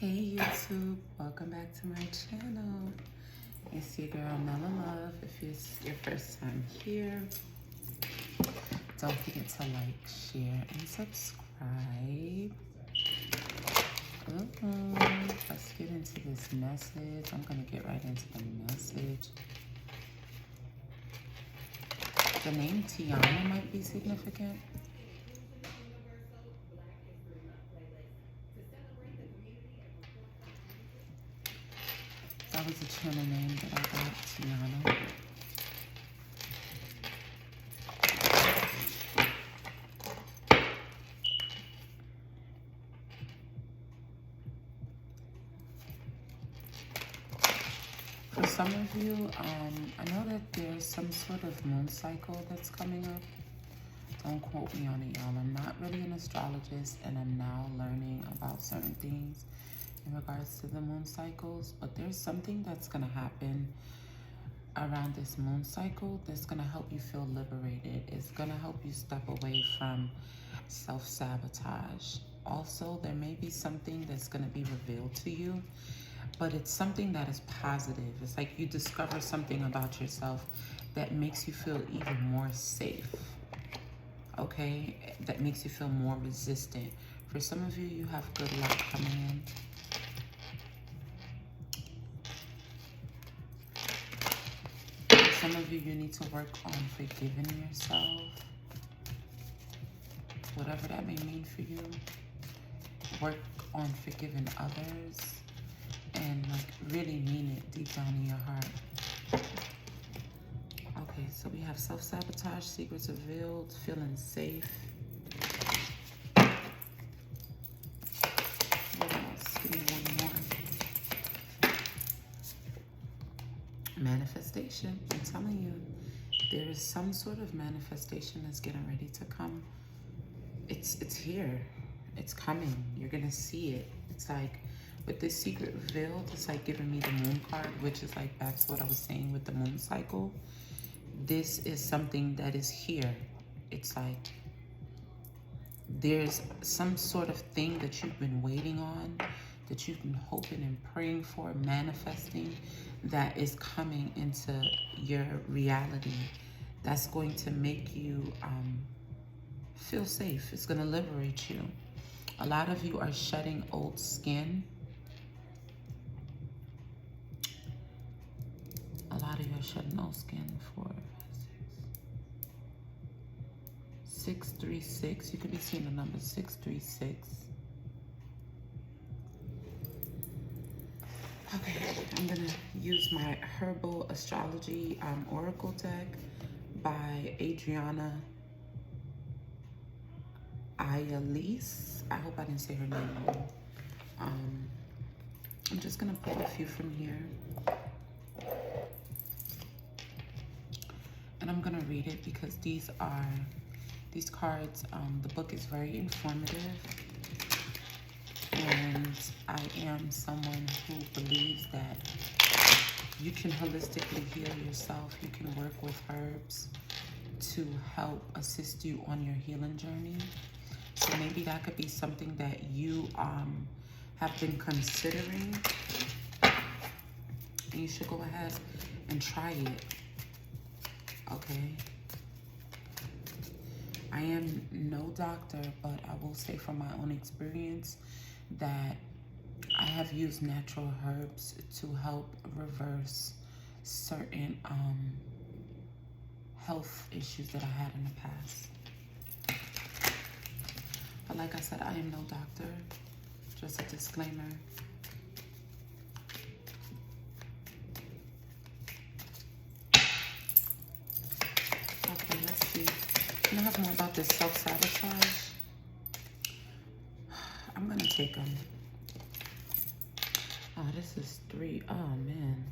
Hey YouTube, welcome back to my channel. It's your girl Nella Love. If it's your first time here, don't forget to like, share, and subscribe. Let's get into this message. I'm gonna get right into the message. The name Tiana might be significant. That was a channel name that I got, Tiana. For some of you, I know that there's some sort of moon cycle that's coming up. Don't quote me on it, y'all. I'm not really an astrologist, and I'm now learning about certain things in regards to the moon cycles. But there's something that's going to happen around this moon cycle that's going to help you feel liberated. It's going to help you step away from self-sabotage. Also, there may be something that's going to be revealed to you, but it's something that is positive. It's like you discover something about yourself that makes you feel even more safe, okay? That makes you feel more resistant. For some of you, you have good luck coming in. For some of you, you need to work on forgiving yourself, whatever that may mean for you. Work on forgiving others and like really mean it deep down in your heart. Okay, so we have self-sabotage, secrets revealed, feeling safe. What else? Give me one more. Manifestation. I'm telling you, there is some sort of manifestation that's getting ready to come. It's here. It's coming. You're gonna see it. It's like with this secret revealed, it's like giving me the moon card, which is like back to what I was saying with the moon cycle. This is something that is here. It's like there's some sort of thing that you've been waiting on, that you've been hoping and praying for, manifesting, that is coming into your reality. That's going to make you feel safe. It's going to liberate you. A lot of you are shedding old skin. A lot of you are shedding old skin. 4, 5, 6. 636. You could be seeing the number 636. Okay, I'm gonna use my Herbal Astrology Oracle deck by Adriana Ayalise. I hope I didn't say her name wrong. I'm just gonna pull a few from here, and I'm gonna read it because these cards. The book is very informative, and I am someone who believes that you can holistically heal yourself. You can work with herbs to help assist you on your healing journey. So maybe that could be something that you have been considering. And you should go ahead and try it. Okay? I am no doctor, but I will say from my own experience that I have used natural herbs to help reverse certain health issues that I had in the past. But like I said, I am no doctor. Just a disclaimer. Okay, let's see. Can I have more about this self-sabotage? I'm gonna take them. Oh, this is 3. Oh, man.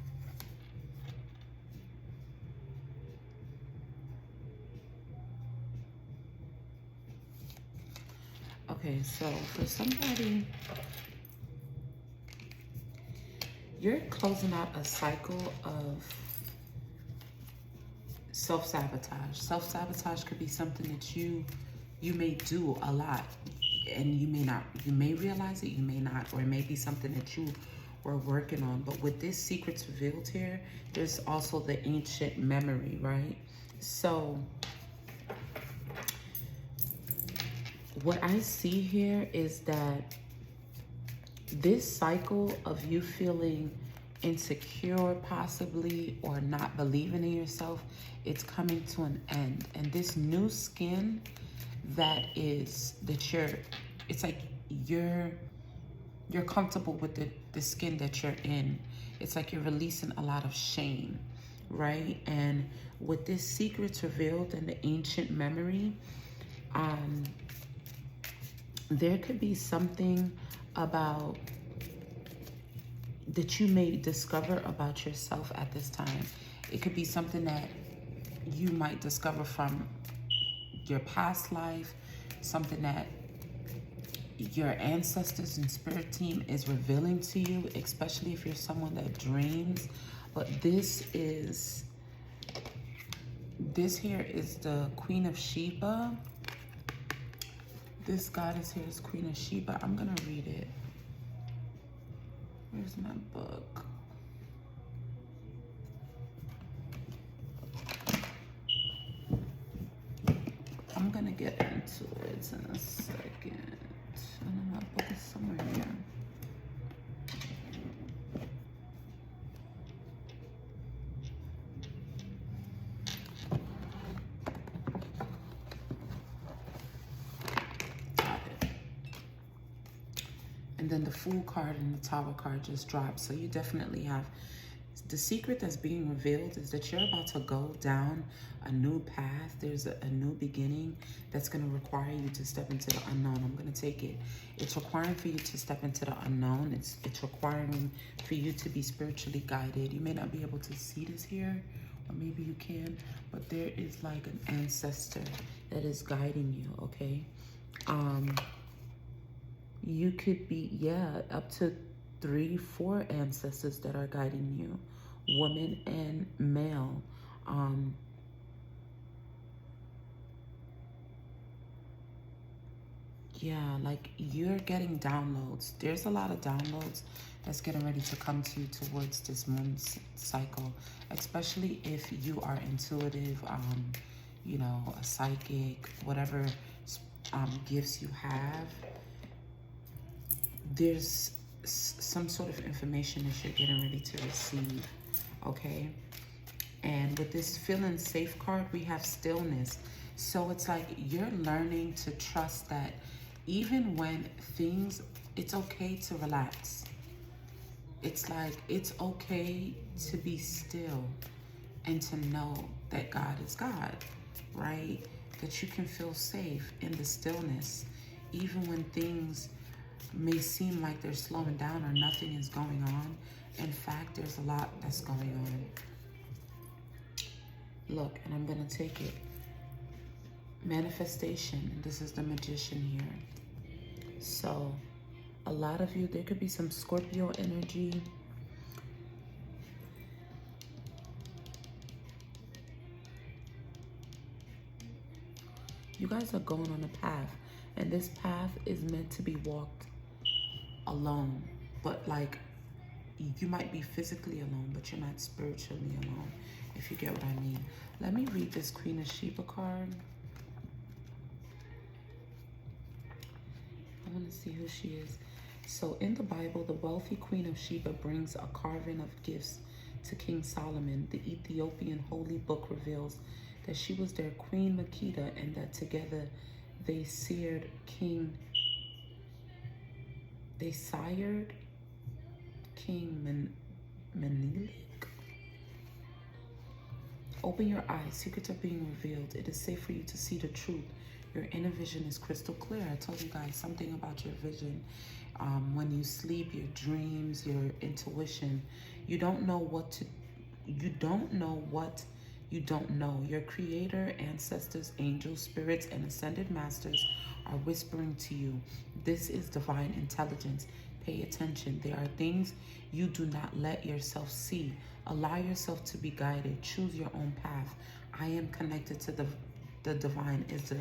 Okay, so for somebody, you're closing out a cycle of self-sabotage. Self-sabotage could be something that you may do a lot. and you may realize it, you may not, or it may be something that you were working on. But with this secrets revealed here, there's also the ancient memory, right? So what I see here is that this cycle of you feeling insecure possibly, or not believing in yourself, it's coming to an end. And this new skin that it's like you're comfortable with the skin that you're in. It's like you're releasing a lot of shame, right? And with this secrets revealed and the ancient memory, there could be something about that you may discover about yourself at this time. It could be something that you might discover from your past life, something that your ancestors and spirit team is revealing to you, especially if you're someone that dreams. But this here is the Queen of Sheba. This goddess here is Queen of Sheba. I'm gonna read it. Where's my book? I'm gonna get into it in a second. I know my book is somewhere here. Got it. And then the Fool card and the Tower card just dropped. So you definitely have the secret that's being revealed is that you're about to go down a new path. There's a new beginning that's going to require you to step into the unknown. I'm going to take it. It's requiring for you to step into the unknown. It's requiring for you to be spiritually guided. You may not be able to see this here, or maybe you can, but there is like an ancestor that is guiding you, okay? You could be, yeah, up to 3, 4 ancestors that are guiding you, woman and male. Yeah, like you're getting downloads. There's a lot of downloads that's getting ready to come to you towards this moon cycle, especially if you are intuitive, you know, a psychic, whatever gifts you have. There's some sort of information that you're getting ready to receive, okay? And with this feeling safe card, we have stillness. So it's like you're learning to trust that even when it's okay to relax. It's like it's okay to be still and to know that God is God, right? That you can feel safe in the stillness, even when things may seem like they're slowing down or nothing is going on. In fact, there's a lot that's going on. Look, and I'm going to take it. Manifestation. This is the Magician here. So, a lot of you, there could be some Scorpio energy. You guys are going on a path, and this path is meant to be walked alone, but like you might be physically alone, but you're not spiritually alone, if you get what I mean. Let me read this Queen of Sheba card. I want to see who she is. So in the Bible, the wealthy Queen of Sheba brings a carving of gifts to King Solomon. The Ethiopian holy book reveals that she was their Queen Makeda, and that together they sired King Menelik. Open your eyes. Secrets are being revealed. It is safe for you to see the truth. Your inner vision is crystal clear. I told you guys something about your vision. When you sleep, your dreams, your intuition, you don't know what you don't know. Your creator, ancestors, angels, spirits, and ascended masters are whispering to you. This is divine intelligence. Pay attention. There are things you do not let yourself see. Allow yourself to be guided. Choose your own path. I am connected to the divine is the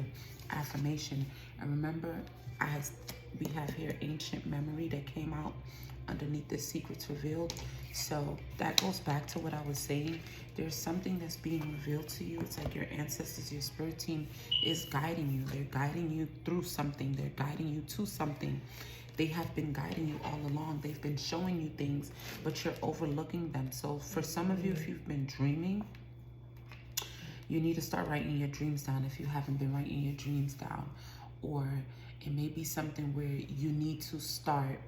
affirmation. And remember, As we have here ancient memory that came out underneath the secrets revealed. So that goes back to what I was saying. There's something that's being revealed to you. It's like your ancestors, your spirit team is guiding you. They're guiding you through something. They're guiding you to something. They have been guiding you all along. They've been showing you things, but you're overlooking them. So for some of you, if you've been dreaming, you need to start writing your dreams down if you haven't been writing your dreams down. Or it may be something where you need to start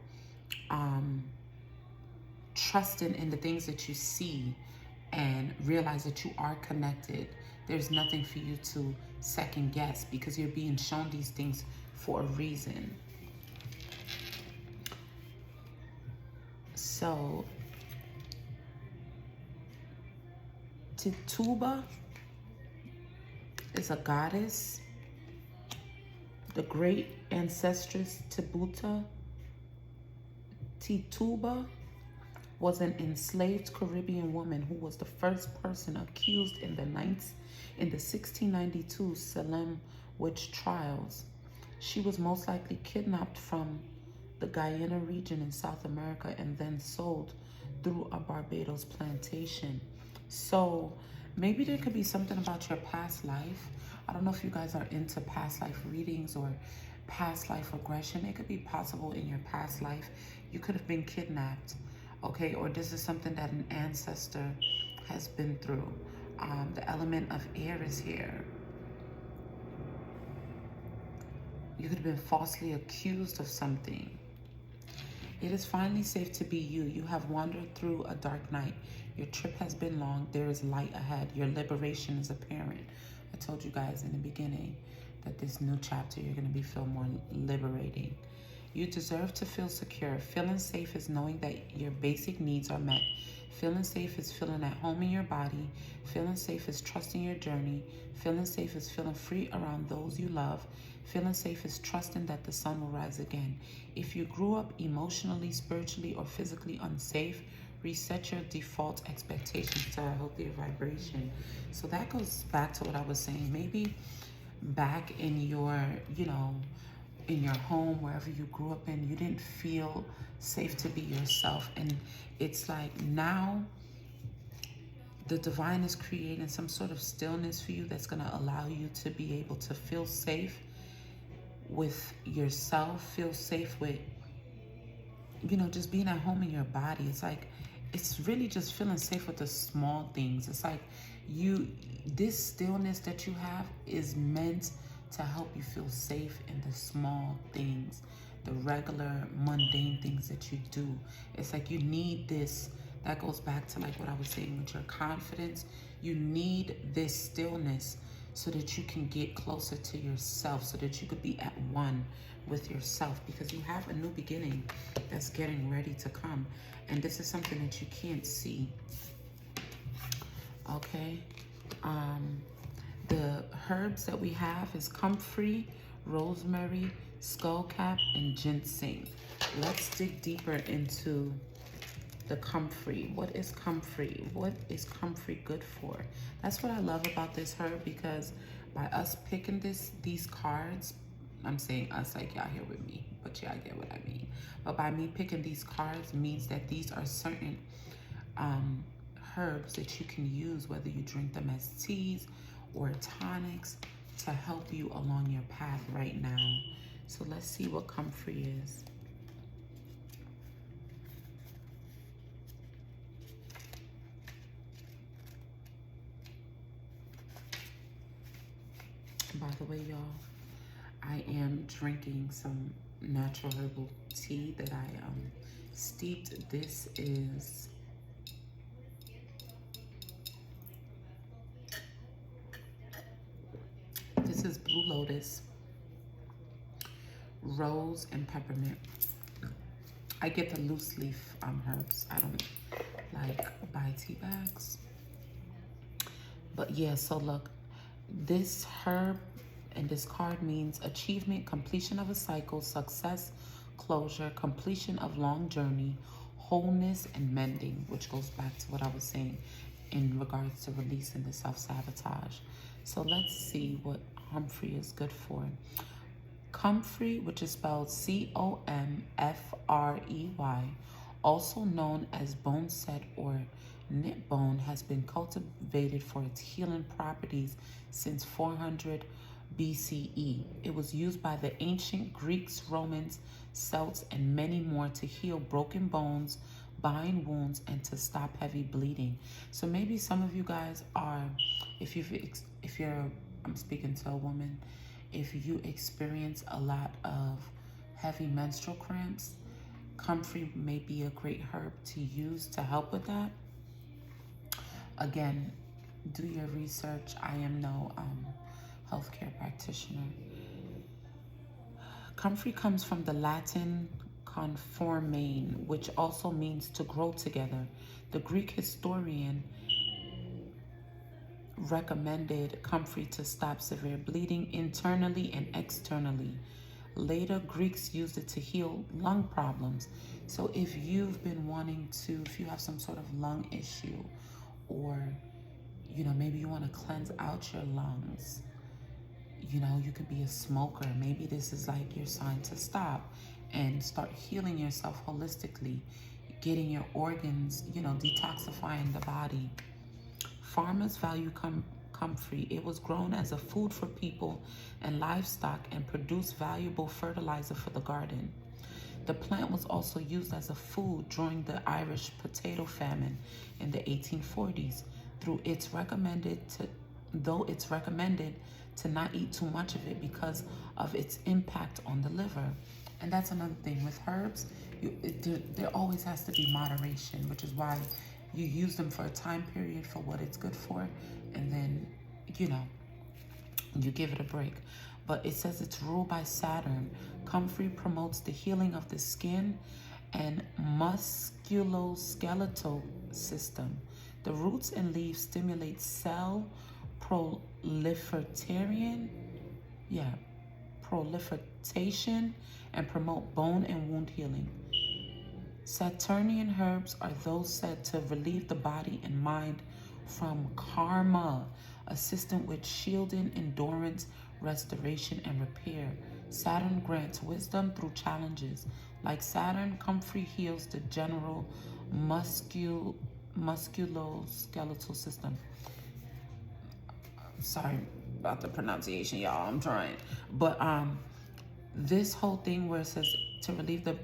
trusting in the things that you see and realize that you are connected. There's nothing for you to second guess because you're being shown these things for a reason. So, Tituba is a goddess. The great ancestress Tibuta, Tituba, was an enslaved Caribbean woman who was the first person accused in the 1692 Salem witch trials. She was most likely kidnapped from the Guyana region in South America and then sold through a Barbados plantation. So maybe there could be something about your past life. I don't know if you guys are into past life readings or past life regression. It could be possible in your past life you could have been kidnapped, okay? Or this is something that an ancestor has been through. The element of air is here. You could have been falsely accused of something. It is finally safe to be you. You have wandered through a dark night. Your trip has been long. There is light ahead. Your liberation is apparent. I told you guys in the beginning that this new chapter, you're going to be feeling more liberating. You deserve to feel secure. Feeling safe is knowing that your basic needs are met. Feeling safe is feeling at home in your body. Feeling safe is trusting your journey. Feeling safe is feeling free around those you love. Feeling safe is trusting that the sun will rise again. If you grew up emotionally, spiritually, or physically unsafe, reset your default expectations to a healthier vibration. So that goes back to what I was saying. Maybe back in your, in your home, wherever you grew up in, you didn't feel safe to be yourself. And it's like now the divine is creating some sort of stillness for you that's going to allow you to be able to feel safe with yourself, feel safe with, just being at home in your body. It's like, it's really just feeling safe with the small things. It's like this stillness that you have is meant to help you feel safe in the small things, the regular mundane things that you do. It's like you need this. That goes back to like what I was saying with your confidence. You need this stillness so that you can get closer to yourself, so that you could be at one with yourself, because you have a new beginning that's getting ready to come. And this is something that you can't see. Okay. The herbs that we have is comfrey, rosemary, skullcap, and ginseng. Let's dig deeper into the comfrey. What is comfrey? What is comfrey good for? That's what I love about this herb, because by us picking these cards, I'm saying us like y'all here with me, but y'all get what I mean. But by me picking these cards means that these are certain herbs that you can use, whether you drink them as teas or tonics, to help you along your path right now. So let's see what comfrey is. By the way, y'all, I am drinking some natural herbal tea that I steeped. This is Blue Lotus, rose, and peppermint. I get the loose leaf herbs. I don't like buy tea bags. But yeah, so look, this herb and this card means achievement, completion of a cycle, success, closure, completion of long journey, wholeness, and mending, which goes back to what I was saying in regards to releasing the self-sabotage. So let's see what comfrey is good for. Comfrey, which is spelled Comfrey, also known as boneset or knit bone, has been cultivated for its healing properties since 400 BCE. It was used by the ancient Greeks, Romans, Celts, and many more to heal broken bones, bind wounds, and to stop heavy bleeding. So maybe some of you guys are, if you're, I'm speaking to a woman, if you experience a lot of heavy menstrual cramps, comfrey may be a great herb to use to help with that. Again, do your research. I am no healthcare practitioner. Comfrey comes from the Latin conformane, which also means to grow together. The Greek historian recommended comfrey to stop severe bleeding internally and externally. Later, Greeks used it to heal lung problems. So if you've been wanting to, if you have some sort of lung issue, or, you know, maybe you want to cleanse out your lungs, you know, you could be a smoker. Maybe this is like your sign to stop and start healing yourself holistically, getting your organs, you know, detoxifying the body. Farmers value comfrey. It was grown as a food for people and livestock and produced valuable fertilizer for the garden. The plant was also used as a food during the Irish potato famine in the 1840s. Though it's recommended to not eat too much of it because of its impact on the liver. And that's another thing with herbs. There always has to be moderation, which is why you use them for a time period for what it's good for, and then, you know, you give it a break. But it says it's ruled by Saturn. Comfrey promotes the healing of the skin and musculoskeletal system. The roots and leaves stimulate cell proliferation and promote bone and wound healing. Saturnian herbs are those said to relieve the body and mind from karma, assistant with shielding, endurance, restoration, and repair. Saturn grants wisdom through challenges. Like Saturn, comfrey heals the general musculoskeletal system. Sorry about the pronunciation, y'all. I'm trying. But this whole thing where it says to relieve the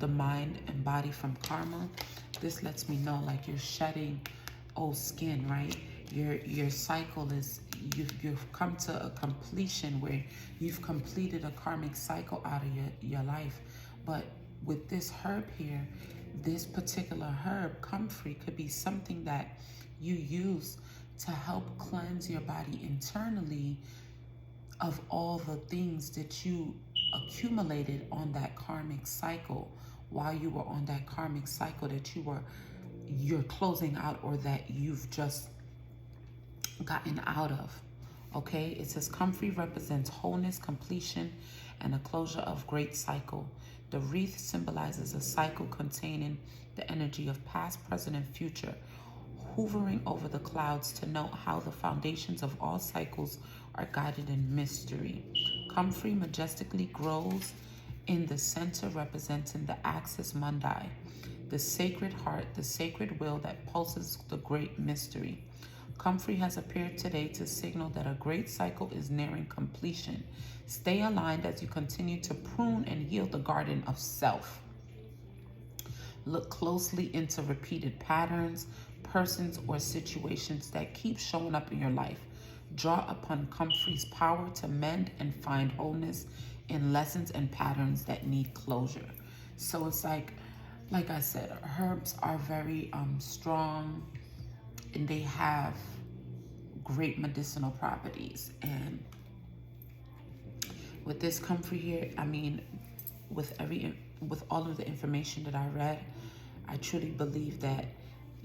mind and body from karma, this lets me know like you're shedding old skin, right? Your cycle is, you've come to a completion where you've completed a karmic cycle out of your life. But with this herb here, this particular herb, comfrey, could be something that you use to help cleanse your body internally of all the things that you accumulated on that karmic cycle while you were on that karmic cycle that you're closing out, or that you've just gotten out of. Okay, it says comfrey represents wholeness, completion, and a closure of great cycle. The wreath symbolizes a cycle containing the energy of past, present, and future, hovering over the clouds to note how the foundations of all cycles are guided in mystery. Comfrey majestically grows in the center, representing the axis mundi, the sacred heart, the sacred will that pulses the great mystery. Comfrey has appeared today to signal that a great cycle is nearing completion. Stay aligned as you continue to prune and heal the garden of self. Look closely into repeated patterns, persons, or situations that keep showing up in your life. Draw upon comfrey's power to mend and find wholeness in lessons and patterns that need closure. So it's like I said, herbs are very strong, and they have great medicinal properties. And with this comfrey here, I mean, with all of the information that I read, I truly believe that,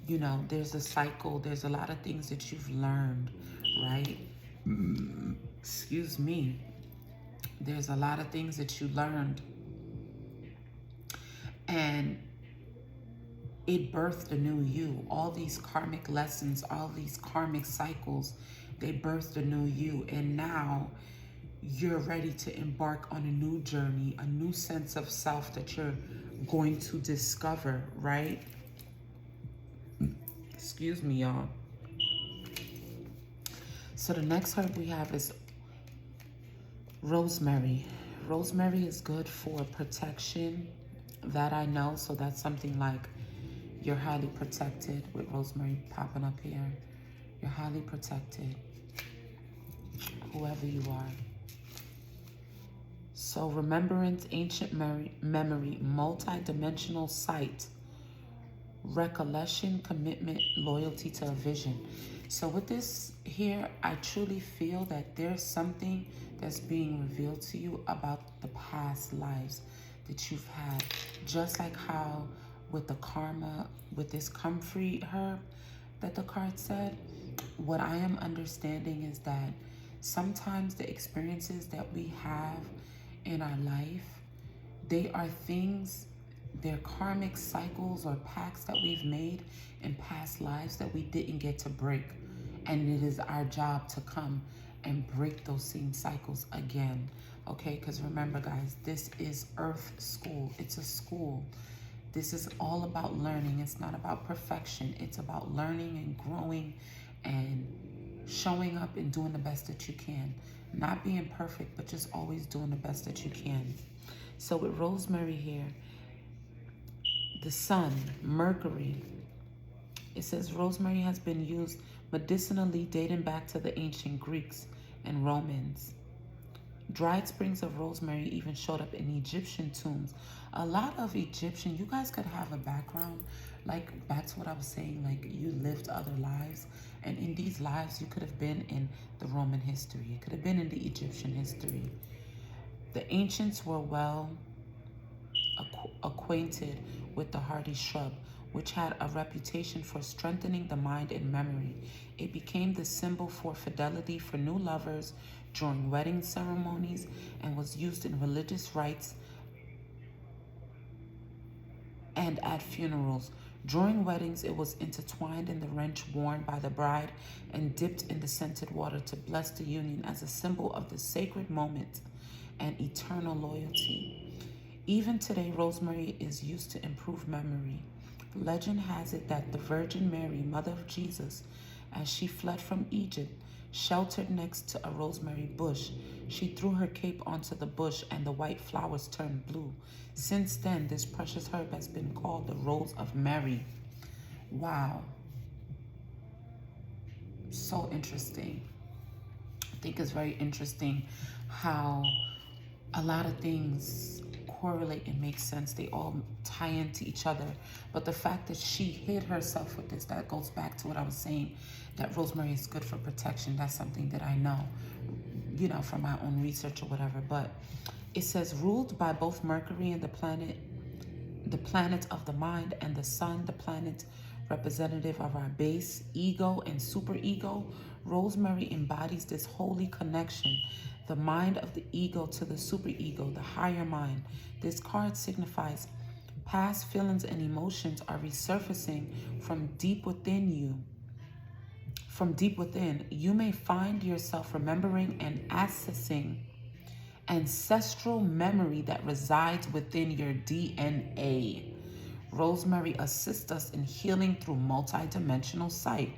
you know, there's a cycle, there's a lot of things that you've learned, right? Excuse me. There's a lot of things that you learned, and it birthed a new you. All these karmic lessons, all these karmic cycles, they birthed a new you. And now you're ready to embark on a new journey, a new sense of self that you're going to discover, right? Excuse me, y'all. So the next herb we have is rosemary. Rosemary is good for protection, that I know. So that's something like you're highly protected with rosemary popping up here. You're highly protected, whoever you are. So remembrance, ancient memory, multi-dimensional sight, recollection, commitment, loyalty to a vision. So with this here, I truly feel that there's something that's being revealed to you about the past lives that you've had. Just like how with the karma, with this comfrey herb that the card said, what I am understanding is that sometimes the experiences that we have in our life, they are things, they're karmic cycles or pacts that we've made in past lives that we didn't get to break. And it is our job to come and break those same cycles again. Okay, because remember guys, this is Earth School. It's a school. This is all about learning. It's not about perfection. It's about learning and growing and showing up and doing the best that you can. Not being perfect, but just always doing the best that you can. So with rosemary here, the sun, Mercury, it says rosemary has been used medicinally dating back to the ancient Greeks and Romans. Dried springs of rosemary even showed up in Egyptian tombs. A lot of Egyptian, you guys could have a background, like back to what I was saying, like you lived other lives. And in these lives, you could have been in the Roman history. You could have been in the Egyptian history. The ancients were well acquainted with the hardy shrub, which had a reputation for strengthening the mind and memory. It became the symbol for fidelity for new lovers during wedding ceremonies and was used in religious rites and at funerals. During weddings, it was intertwined in the wreath worn by the bride and dipped in the scented water to bless the union as a symbol of the sacred moment and eternal loyalty. Even today, rosemary is used to improve memory. Legend has it that the Virgin Mary, mother of Jesus, as she fled from Egypt, sheltered next to a rosemary bush. She threw her cape onto the bush and the white flowers turned blue. Since then, this precious herb has been called the Rose of Mary. Wow. So interesting. I think it's very interesting how a lot of things correlate and make sense. They all tie into each other. But the fact that she hid herself with this, that goes back to what I was saying, that rosemary is good for protection. That's something that I know, you know, from my own research or whatever. But it says ruled by both Mercury and the planet of the mind, and the sun, the planet representative of our base, ego, and superego, rosemary embodies this holy connection, the mind of the ego to the superego, the higher mind. This card signifies past feelings and emotions are resurfacing from deep within you. From deep within, you may find yourself remembering and accessing ancestral memory that resides within your DNA. Rosemary assists us in healing through multidimensional sight,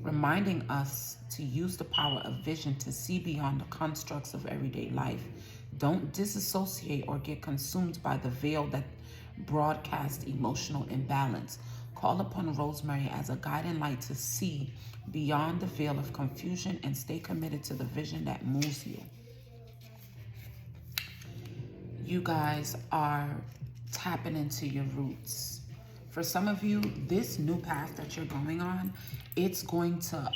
reminding us to use the power of vision to see beyond the constructs of everyday life. Don't disassociate or get consumed by the veil that broadcasts emotional imbalance. Call upon rosemary as a guiding light to see beyond the veil of confusion and stay committed to the vision that moves you. You guys are tapping into your roots. For some of you, this new path that you're going on, it's going to,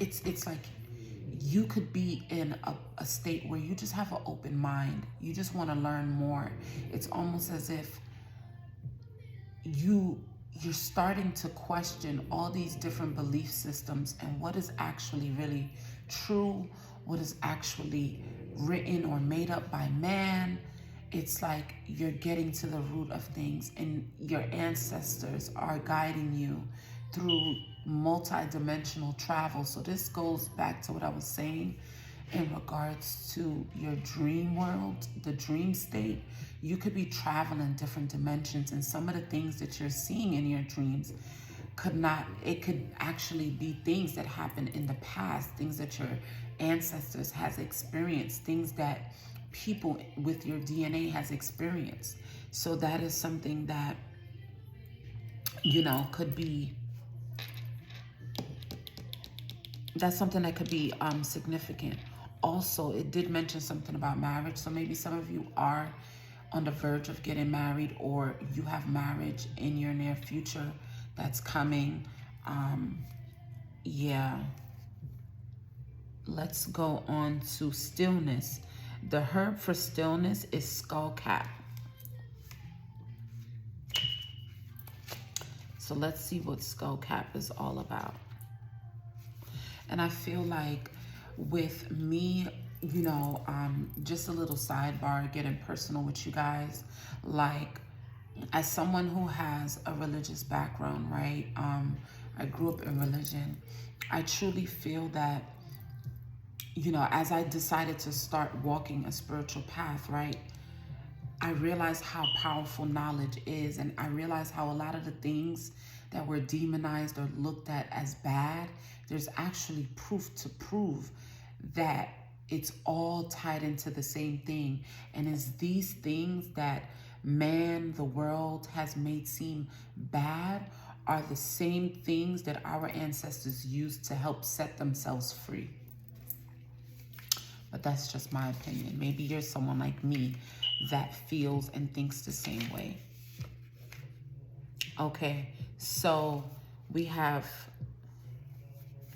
it's like you could be in a state where you just have an open mind. You just want to learn more. It's almost as if you're starting to question all these different belief systems and what is actually really true, what is actually written or made up by man. It's like you're getting to the root of things, and your ancestors are guiding you through multi-dimensional travel. So this goes back to what I was saying, in regards to your dream world, the dream state. You could be traveling different dimensions, and some of the things that you're seeing in your dreams it could actually be things that happened in the past, things that your ancestors has experienced, things that people with your DNA has experienced. So that is something that, could be, that's something that could be significant. Also, it did mention something about marriage. So maybe some of you are on the verge of getting married, or you have marriage in your near future that's coming. Yeah. Let's go on to stillness. The herb for stillness is skullcap. So let's see what skullcap is all about. And I feel like with me, just a little sidebar, getting personal with you guys, like as someone who has a religious background, right? I grew up in religion. I truly feel that, as I decided to start walking a spiritual path, right? I realized how powerful knowledge is, and I realized how a lot of the things that were demonized or looked at as bad, there's actually proof to prove that it's all tied into the same thing. And it's these things that man, the world has made seem bad are the same things that our ancestors used to help set themselves free. But that's just my opinion. Maybe you're someone like me that feels and thinks the same way. Okay, so we have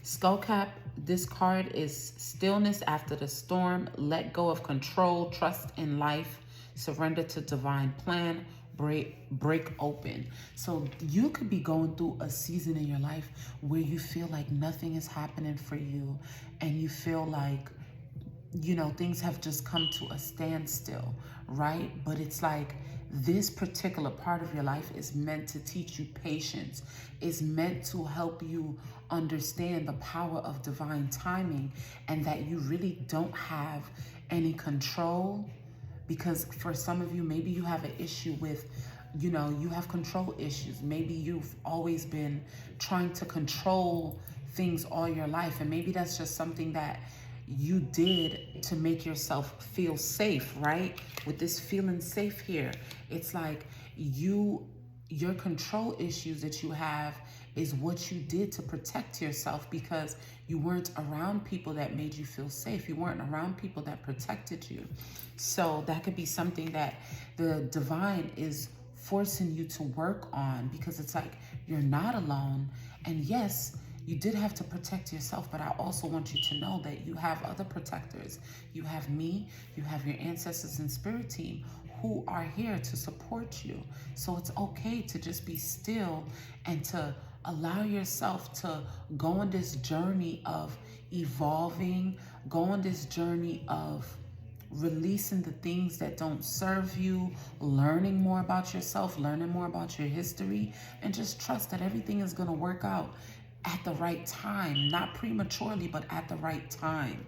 skullcap. This card is stillness after the storm. Let go of control, trust in life, surrender to divine plan, break open. So you could be going through a season in your life where you feel like nothing is happening for you, and you feel like, things have just come to a standstill, right? But it's like this particular part of your life is meant to teach you patience, is meant to help you understand the power of divine timing, and that you really don't have any control. Because for some of you, maybe you have an issue with, you have control issues. Maybe you've always been trying to control things all your life, and maybe that's just something that you did to make yourself feel safe, right? With this feeling safe here, it's like your control issues that you have is what you did to protect yourself, because you weren't around people that made you feel safe. You weren't around people that protected you. So that could be something that the divine is forcing you to work on, because it's like you're not alone. And yes, you did have to protect yourself, but I also want you to know that you have other protectors. You have me, you have your ancestors and spirit team who are here to support you. So it's okay to just be still and to allow yourself to go on this journey of evolving, go on this journey of releasing the things that don't serve you, learning more about yourself, learning more about your history, and just trust that everything is going to work out at the right time, not prematurely, but at the right time.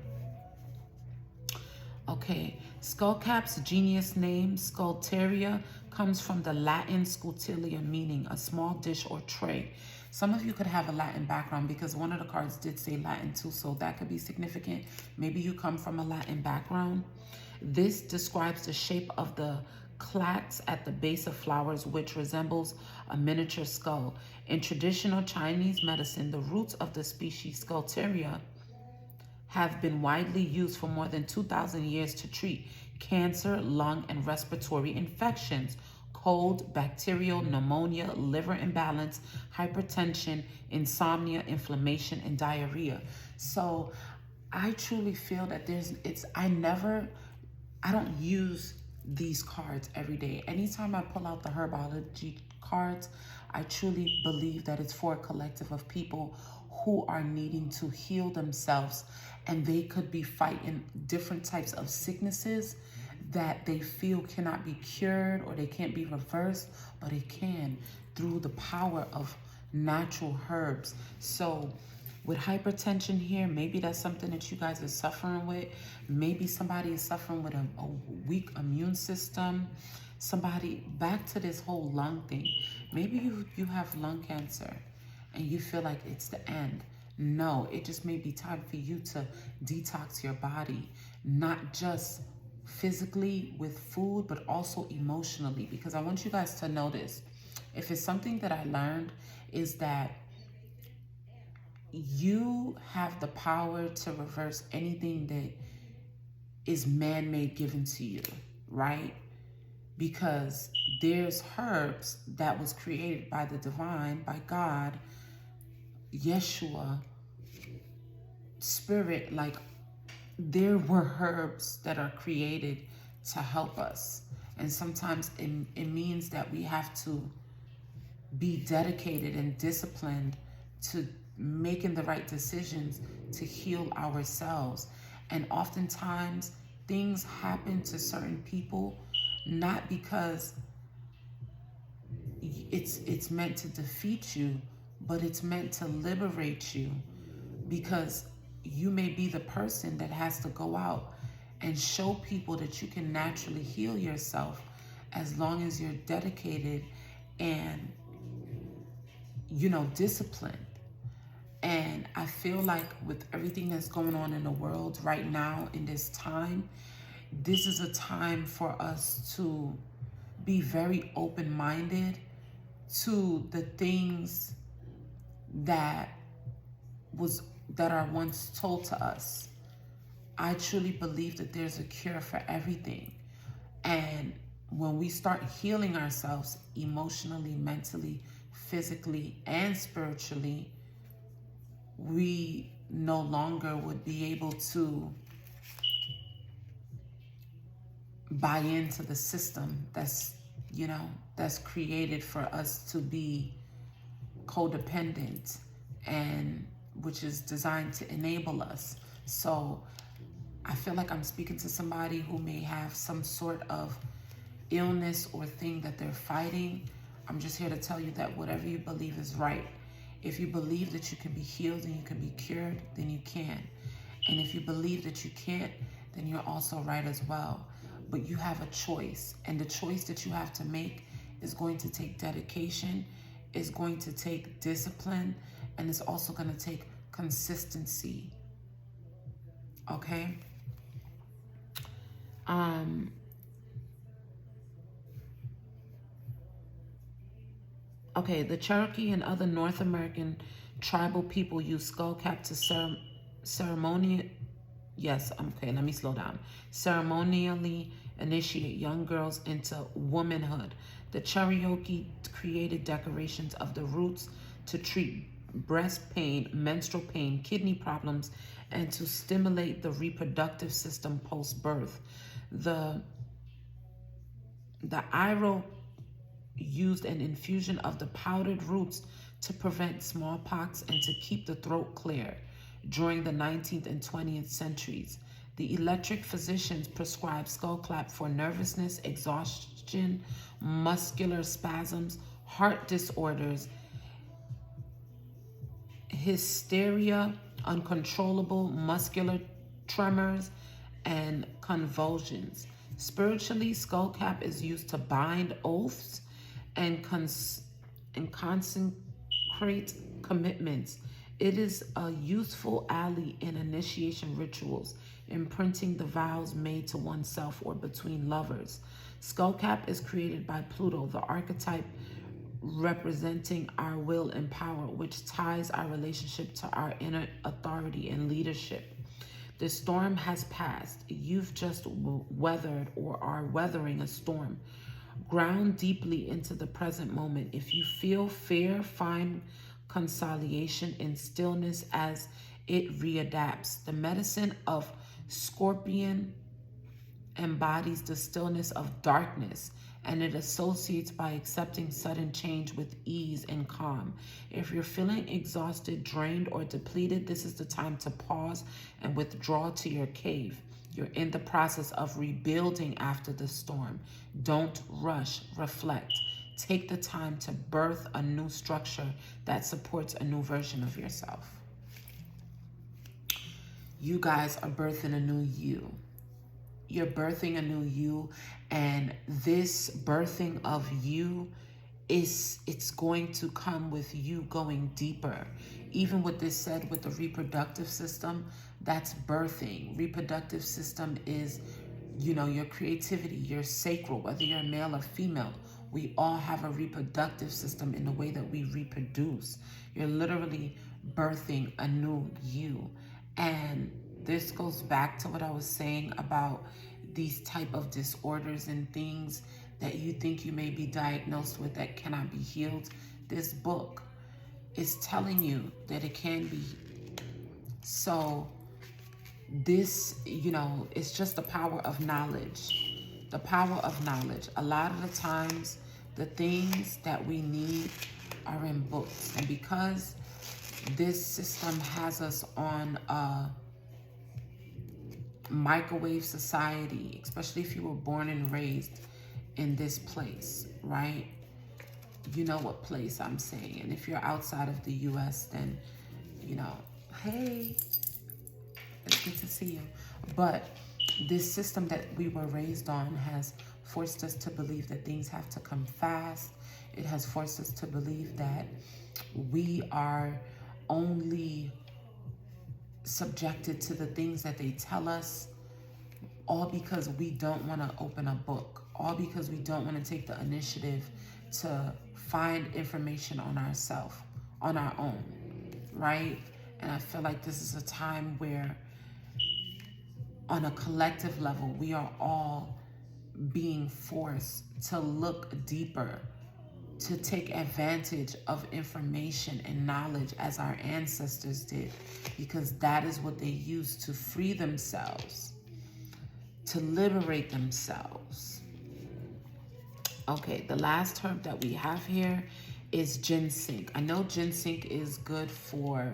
Okay, skullcap's genius name, Sculpteria, comes from the Latin sculteria, meaning a small dish or tray. Some of you could have a Latin background, because one of the cards did say Latin too, so that could be significant. Maybe you come from a Latin background. This describes the shape of the clats at the base of flowers, which resembles a miniature skull. In traditional Chinese medicine, the roots of the species Sculpteria have been widely used for more than 2,000 years to treat cancer, lung, and respiratory infections, cold, bacterial, pneumonia, liver imbalance, hypertension, insomnia, inflammation, and diarrhea. So I truly feel that I don't use these cards every day. Anytime I pull out the herbology cards, I truly believe that it's for a collective of people who are needing to heal themselves, and they could be fighting different types of sicknesses that they feel cannot be cured or they can't be reversed, but it can through the power of natural herbs. So with hypertension here. Maybe that's something that you guys are suffering with. Maybe somebody is suffering with a weak immune system. Somebody, back to this whole lung thing. Maybe you have lung cancer and you feel like it's the end. No, it just may be time for you to detox your body, not just physically with food, but also emotionally. Because I want you guys to know this. If it's something that I learned, is that you have the power to reverse anything that is man-made given to you, right? Because there's herbs that was created by the divine, by God, Yeshua, Spirit. Like, there were herbs that are created to help us. And sometimes it means that we have to be dedicated and disciplined to making the right decisions to heal ourselves. And oftentimes things happen to certain people not because it's meant to defeat you, but it's meant to liberate you, because you may be the person that has to go out and show people that you can naturally heal yourself as long as you're dedicated and, disciplined. And I feel like with everything that's going on in the world right now in this time, this is a time for us to be very open-minded to the things that are once told to us. I truly believe that there's a cure for everything. And when we start healing ourselves emotionally, mentally, physically, and spiritually, we no longer would be able to buy into the system that's created for us to be codependent, and which is designed to enable us. So I feel like I'm speaking to somebody who may have some sort of illness or thing that they're fighting. I'm just here to tell you that whatever you believe is right. If you believe that you can be healed and you can be cured, then you can. And if you believe that you can't, then you're also right as well. But you have a choice. And the choice that you have to make is going to take dedication, is going to take discipline, and it's also going to take consistency. Okay? Okay, the Cherokee and other North American tribal people use skullcap to ceremonially initiate young girls into womanhood. The Cherokee created decorations of the roots to treat breast pain, menstrual pain, kidney problems, and to stimulate the reproductive system post-birth. The Iro used an infusion of the powdered roots to prevent smallpox and to keep the throat clear. During the 19th and 20th centuries, the electric physicians prescribed skullcap for nervousness, exhaustion, muscular spasms, heart disorders, hysteria, uncontrollable muscular tremors, and convulsions. Spiritually, skullcap is used to bind oaths and consecrate commitments. It is a useful ally in initiation rituals, imprinting the vows made to oneself or between lovers. Skullcap is created by Pluto, the archetype representing our will and power, which ties our relationship to our inner authority and leadership. The storm has passed. You've just weathered or are weathering a storm. Ground deeply into the present moment. If you feel fear, find consolation in stillness as it readapts. The medicine of Scorpion embodies the stillness of darkness, and it associates by accepting sudden change with ease and calm. If you're feeling exhausted, drained, or depleted, this is the time to pause and withdraw to your cave. You're in the process of rebuilding after the storm. Don't rush, reflect. Take the time to birth a new structure that supports a new version of yourself. you guys are birthing a new you. You're birthing a new you, and this birthing of you it's going to come with you going deeper. Even what this said with the reproductive system, that's birthing. Reproductive system is, you know, your creativity, your sacral, whether you're male or female. We all have a reproductive system in the way that we reproduce. You're literally birthing a new you. And this goes back to what I was saying about these type of disorders and things that you think you may be diagnosed with that cannot be healed. This book is telling you that it can be. So this, you know, it's just the power of knowledge. The power of knowledge. A lot of the times, the things that we need are in books. And because this system has us on a microwave society, especially if you were born and raised in this place, right? You know what place I'm saying. And if you're outside of the US, then, you know, hey, it's good to see you. But this system that we were raised on has forced us to believe that things have to come fast. It has forced us to believe that we are only subjected to the things that they tell us, all because we don't want to open a book, all because we don't want to take the initiative to find information on ourselves, on our own, right? And I feel like this is a time where on a collective level, we are all being forced to look deeper, to take advantage of information and knowledge as our ancestors did, because that is what they used to free themselves, to liberate themselves. Okay, the last herb that we have here is ginseng. I know ginseng is good for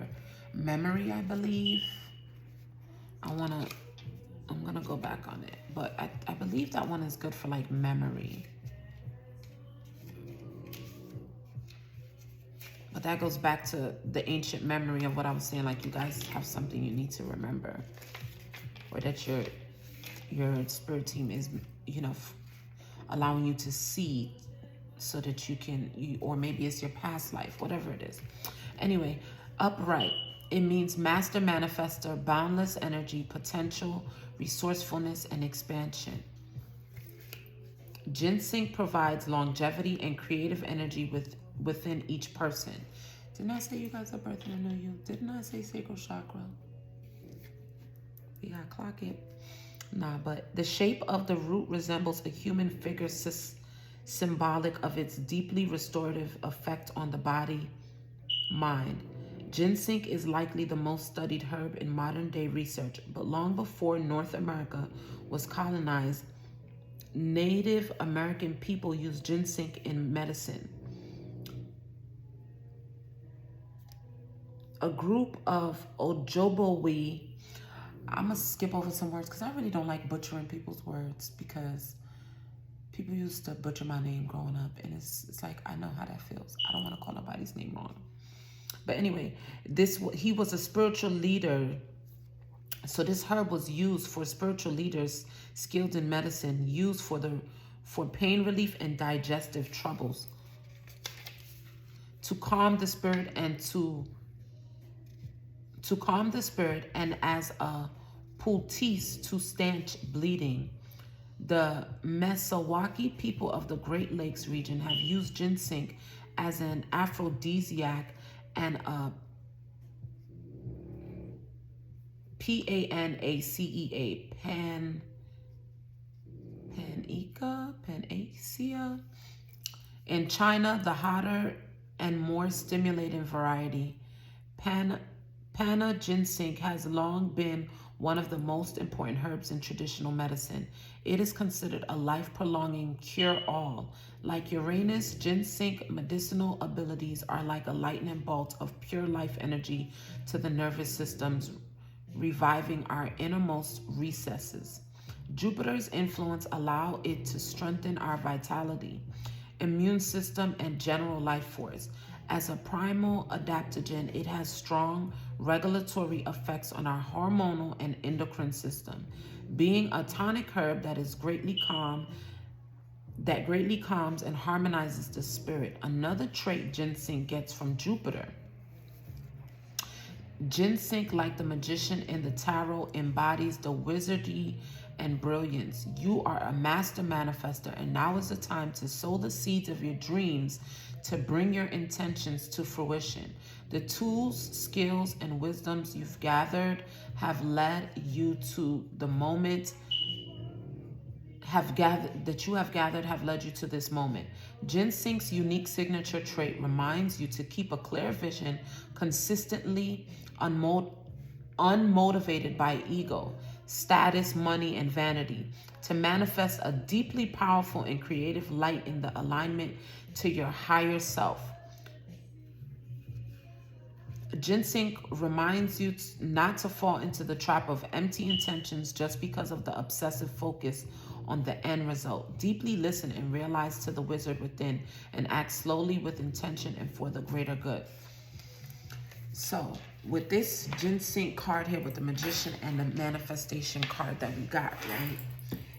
memory, I believe. I'm gonna go back on it, but I believe that one is good for like memory. But that goes back to the ancient memory of what I was saying, like you guys have something you need to remember, or that your spirit team is, you know, allowing you to see so that you can, or maybe it's your past life, whatever it is. Anyway, upright. It means master manifester, boundless energy, potential, resourcefulness, and expansion. Ginseng provides longevity and creative energy within each person. Didn't I say you guys are birthing a new you? Didn't I say sacral chakra? We gotta clock it. Nah, but the shape of the root resembles a human figure, symbolic of its deeply restorative effect on the body, mind. Ginseng is likely the most studied herb in modern day research, but long before North America was colonized, Native American people used ginseng in medicine. A group of Ojibwe, I'm going to skip over some words because I really don't like butchering people's words, because people used to butcher my name growing up, and it's like, I know how that feels. I don't want to call nobody's name wrong. But anyway, he was a spiritual leader. So this herb was used for spiritual leaders skilled in medicine, used for pain relief and digestive troubles, to calm the spirit and as a poultice to stanch bleeding. The Mesawaki people of the Great Lakes region have used ginseng as an aphrodisiac and a Panacea, Panacea. In China, the hotter and more stimulating variety, Panna ginseng, has long been one of the most important herbs in traditional medicine. It is considered a life-prolonging cure-all. Like Uranus, ginseng medicinal abilities are like a lightning bolt of pure life energy to the nervous systems, reviving our innermost recesses. Jupiter's influence allows it to strengthen our vitality, immune system, and general life force. As a primal adaptogen, it has strong regulatory effects on our hormonal and endocrine system, being a tonic herb that greatly calms and harmonizes the spirit. Another trait ginseng gets from Jupiter. Ginseng, like the magician in the tarot, embodies the wizardry and brilliance. You are a master manifester, and now is the time to sow the seeds of your dreams to bring your intentions to fruition. The tools, skills, and wisdoms you've gathered have led you to the moment have led you to this moment. Ginseng's unique signature trait reminds you to keep a clear vision, consistently unmotivated by ego, status, money, and vanity, to manifest a deeply powerful and creative light in the alignment to your higher self. Ginseng reminds you not to fall into the trap of empty intentions just because of the obsessive focus on the end result. Deeply listen and realize to the wizard within, and act slowly with intention and for the greater good. So with this ginseng card here with the magician and the manifestation card that we got, right?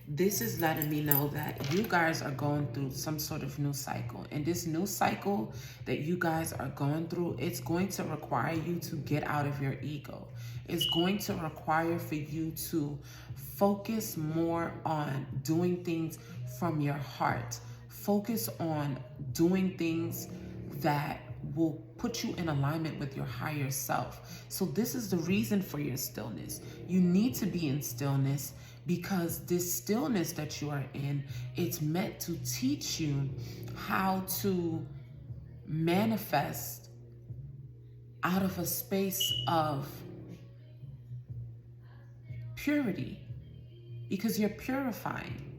This is letting me know that you guys are going through some sort of new cycle. And this new cycle that you guys are going through, it's going to require you to get out of your ego. It's going to require for you to focus more on doing things from your heart. Focus on doing things that will put you in alignment with your higher self. So this is the reason for your stillness. You need to be in stillness, because this stillness that you are in, it's meant to teach you how to manifest out of a space of purity, because you're purifying.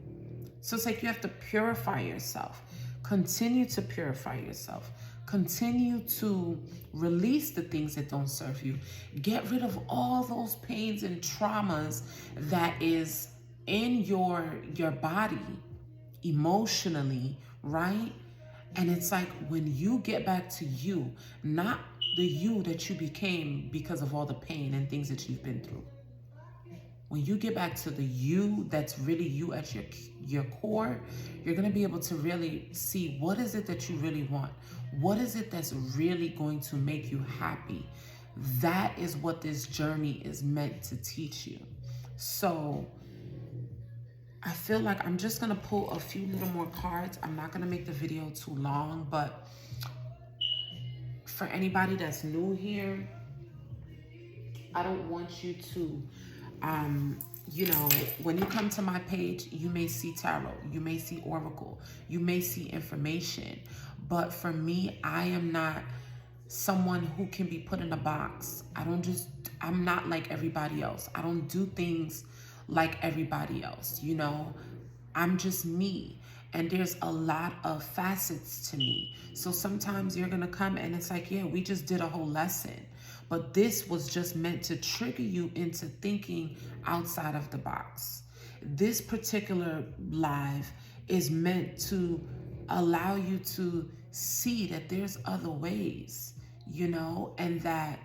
So it's like you have to purify yourself. Continue to purify yourself. Continue to release the things that don't serve you. Get rid of all those pains and traumas that is in your body emotionally, right? And it's like when you get back to you, not the you that you became because of all the pain and things that you've been through. When you get back to the you that's really you at your core, you're going to be able to really see what is it that you really want. What is it that's really going to make you happy? That is what this journey is meant to teach you. So I feel like I'm just going to pull a few little more cards. I'm not going to make the video too long, but for anybody that's new here, I don't want you to you know, when you come to my page, you may see tarot, you may see oracle, you may see information. But for me, I am not someone who can be put in a box. I'm not like everybody else. I don't do things like everybody else, you know. I'm just me. And there's a lot of facets to me. So sometimes you're going to come and it's like, yeah, we just did a whole lesson. But this was just meant to trigger you into thinking outside of the box. This particular live is meant to allow you to see that there's other ways, you know, and that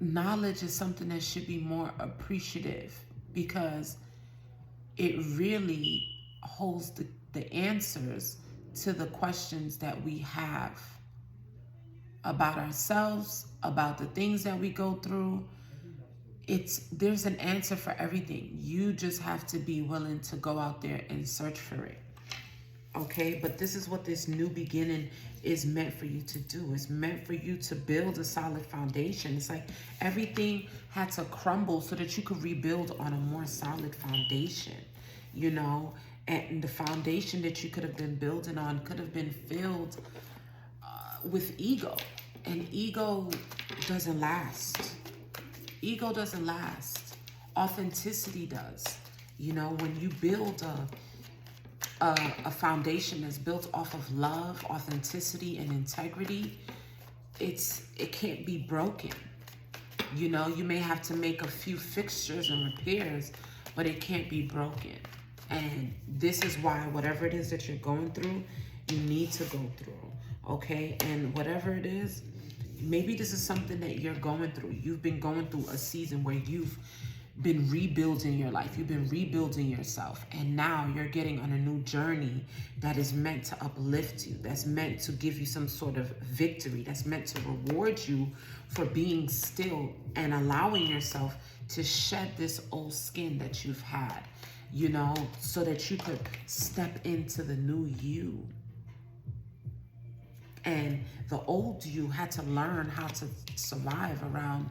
knowledge is something that should be more appreciative, because it really holds the answers to the questions that we have about ourselves, about the things that we go through. There's an answer for everything. You just have to be willing to go out there and search for it. Okay, but this is what this new beginning is meant for you to do. It's meant for you to build a solid foundation. It's like everything had to crumble so that you could rebuild on a more solid foundation, you know, and the foundation that you could have been building on could have been filled with ego, and ego doesn't last. Ego doesn't last. Authenticity does. You know, when you build a foundation that's built off of love, authenticity, and integrity, it can't be broken. You know, you may have to make a few fixtures and repairs, but it can't be broken. And this is why whatever it is that you're going through, you need to go through, okay? And whatever it is, maybe this is something that you're going through. You've been going through a season where you've been rebuilding your life. You've been rebuilding yourself. And now you're getting on a new journey that is meant to uplift you, that's meant to give you some sort of victory, that's meant to reward you for being still and allowing yourself to shed this old skin that you've had, you know, so that you could step into the new you. And the old you had to learn how to survive around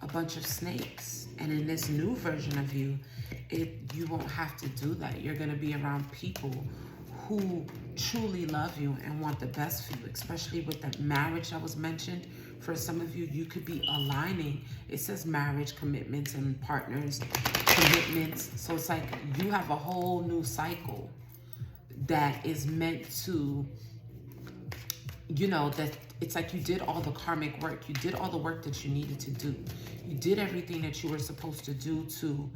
a bunch of snakes. And in this new version of you, you won't have to do that. You're going to be around people who truly love you and want the best for you, especially with that marriage that was mentioned. For some of you, you could be aligning. It says marriage, commitments, and partners, commitments. So it's like you have a whole new cycle that is meant to, you know, that it's like you did all the karmic work. You did all the work that you needed to do. You did everything that you were supposed to do to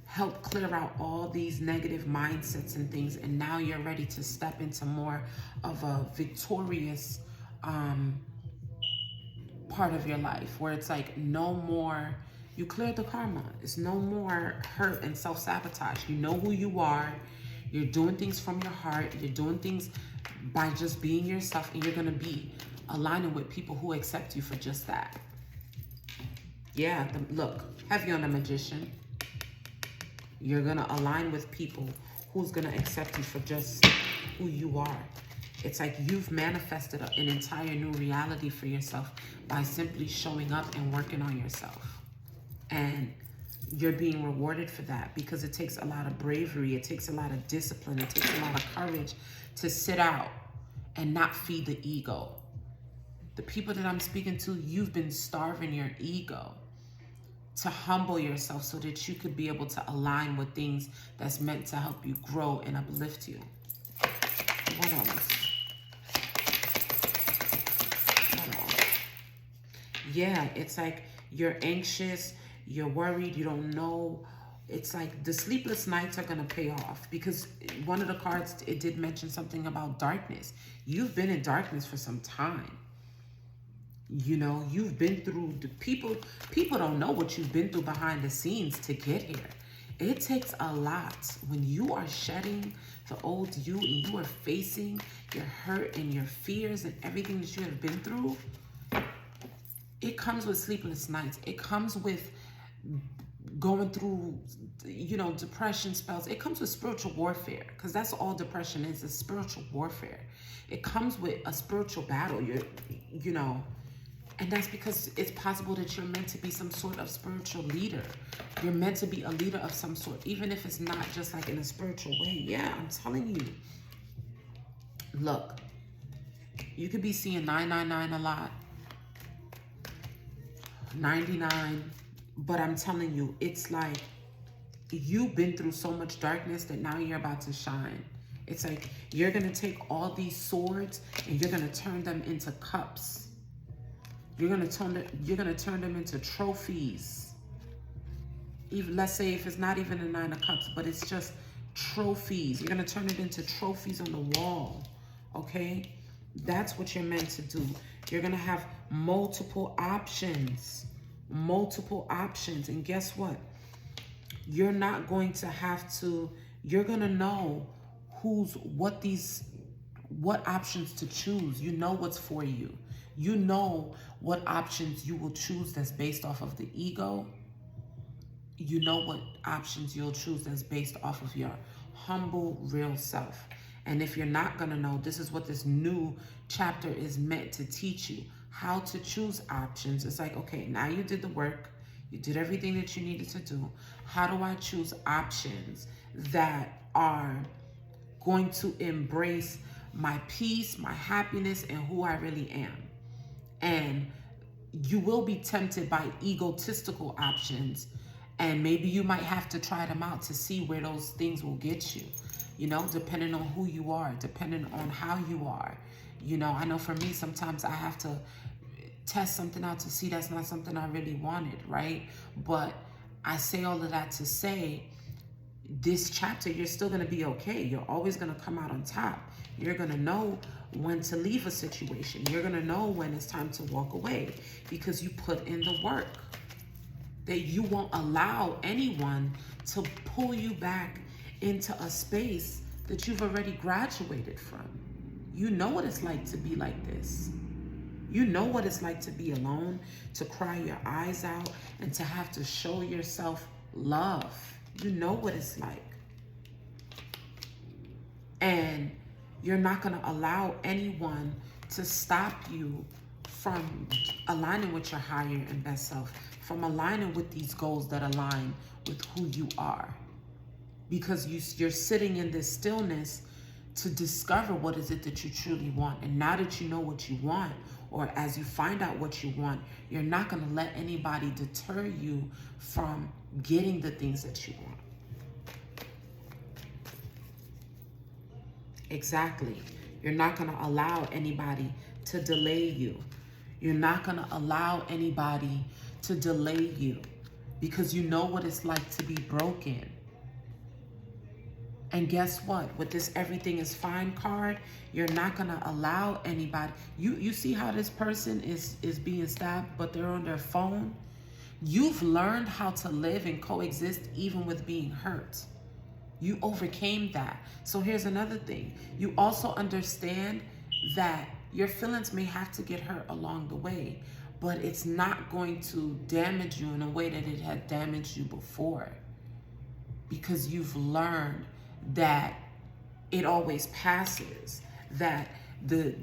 help clear out all these negative mindsets and things. And now you're ready to step into more of a victorious part of your life where it's like no more, you cleared the karma. It's no more hurt and self-sabotage. You know who you are. You're doing things from your heart. You're doing things by just being yourself, and you're going to be aligning with people who accept you for just that. Yeah, look, heavy on the Magician. You're going to align with people who's going to accept you for just who you are. It's like you've manifested an entire new reality for yourself by simply showing up and working on yourself. And you're being rewarded for that because it takes a lot of bravery. It takes a lot of discipline. It takes a lot of courage to sit out and not feed the ego. The people that I'm speaking to, you've been starving your ego to humble yourself so that you could be able to align with things that's meant to help you grow and uplift you. What else? Yeah, it's like you're anxious, you're worried, you don't know. It's like the sleepless nights are going to pay off because one of the cards, it did mention something about darkness. You've been in darkness for some time. You know, you've been through the people don't know what you've been through behind the scenes to get here. It takes a lot when you are shedding the old you and you are facing your hurt and your fears and everything that you have been through. It comes with sleepless nights. It comes with going through, you know, depression spells. It comes with spiritual warfare because that's all depression is spiritual warfare. It comes with a spiritual battle. You know, and that's because it's possible that you're meant to be some sort of spiritual leader. You're meant to be a leader of some sort, even if it's not just like in a spiritual way. Yeah, I'm telling you. Look, you could be seeing 999 a lot. 99, but I'm telling you, it's like you've been through so much darkness that now you're about to shine. It's like you're going to take all these swords and you're going to turn them into cups. You're going to turn them into trophies. Even, let's say if it's not even a 9 of cups, but it's just trophies. You're going to turn it into trophies on the wall. Okay? That's what you're meant to do. You're going to have multiple options. Multiple options. And guess what? You're not going to have to, you're going to know what options to choose. You know what's for you. You know what options you will choose that's based off of the ego. You know what options you'll choose that's based off of your humble, real self. And if you're not going to know, this is what this new chapter is meant to teach you. How to choose options. It's like, okay, now you did the work. You did everything that you needed to do. How do I choose options that are going to embrace my peace, my happiness, and who I really am? And you will be tempted by egotistical options. And maybe you might have to try them out to see where those things will get you. You know, depending on who you are, depending on how you are. You know, I know for me, sometimes I have to test something out to see that's not something I really wanted, right? But I say all of that to say, this chapter, you're still going to be okay. You're always going to come out on top. You're going to know when to leave a situation. You're going to know when it's time to walk away because you put in the work. That you won't allow anyone to pull you back into a space that you've already graduated from. You know what it's like to be like this. You know what it's like to be alone, to cry your eyes out, and to have to show yourself love. You know what it's like. And you're not going to allow anyone to stop you from aligning with your higher and best self, from aligning with these goals that align with who you are. Because you're sitting in this stillness to discover what is it that you truly want. And now that you know what you want, or as you find out what you want, you're not going to let anybody deter you from getting the things that you want. Exactly. You're not going to allow anybody to delay you. You're not going to allow anybody to delay you because you know what it's like to be broken. And guess what? With this everything is fine card, you're not going to allow anybody. You see how this person is being stabbed, but they're on their phone? You've learned how to live and coexist even with being hurt. You overcame that. So here's another thing. You also understand that your feelings may have to get hurt along the way, but it's not going to damage you in a way that it had damaged you before. Because you've learned that it always passes, that the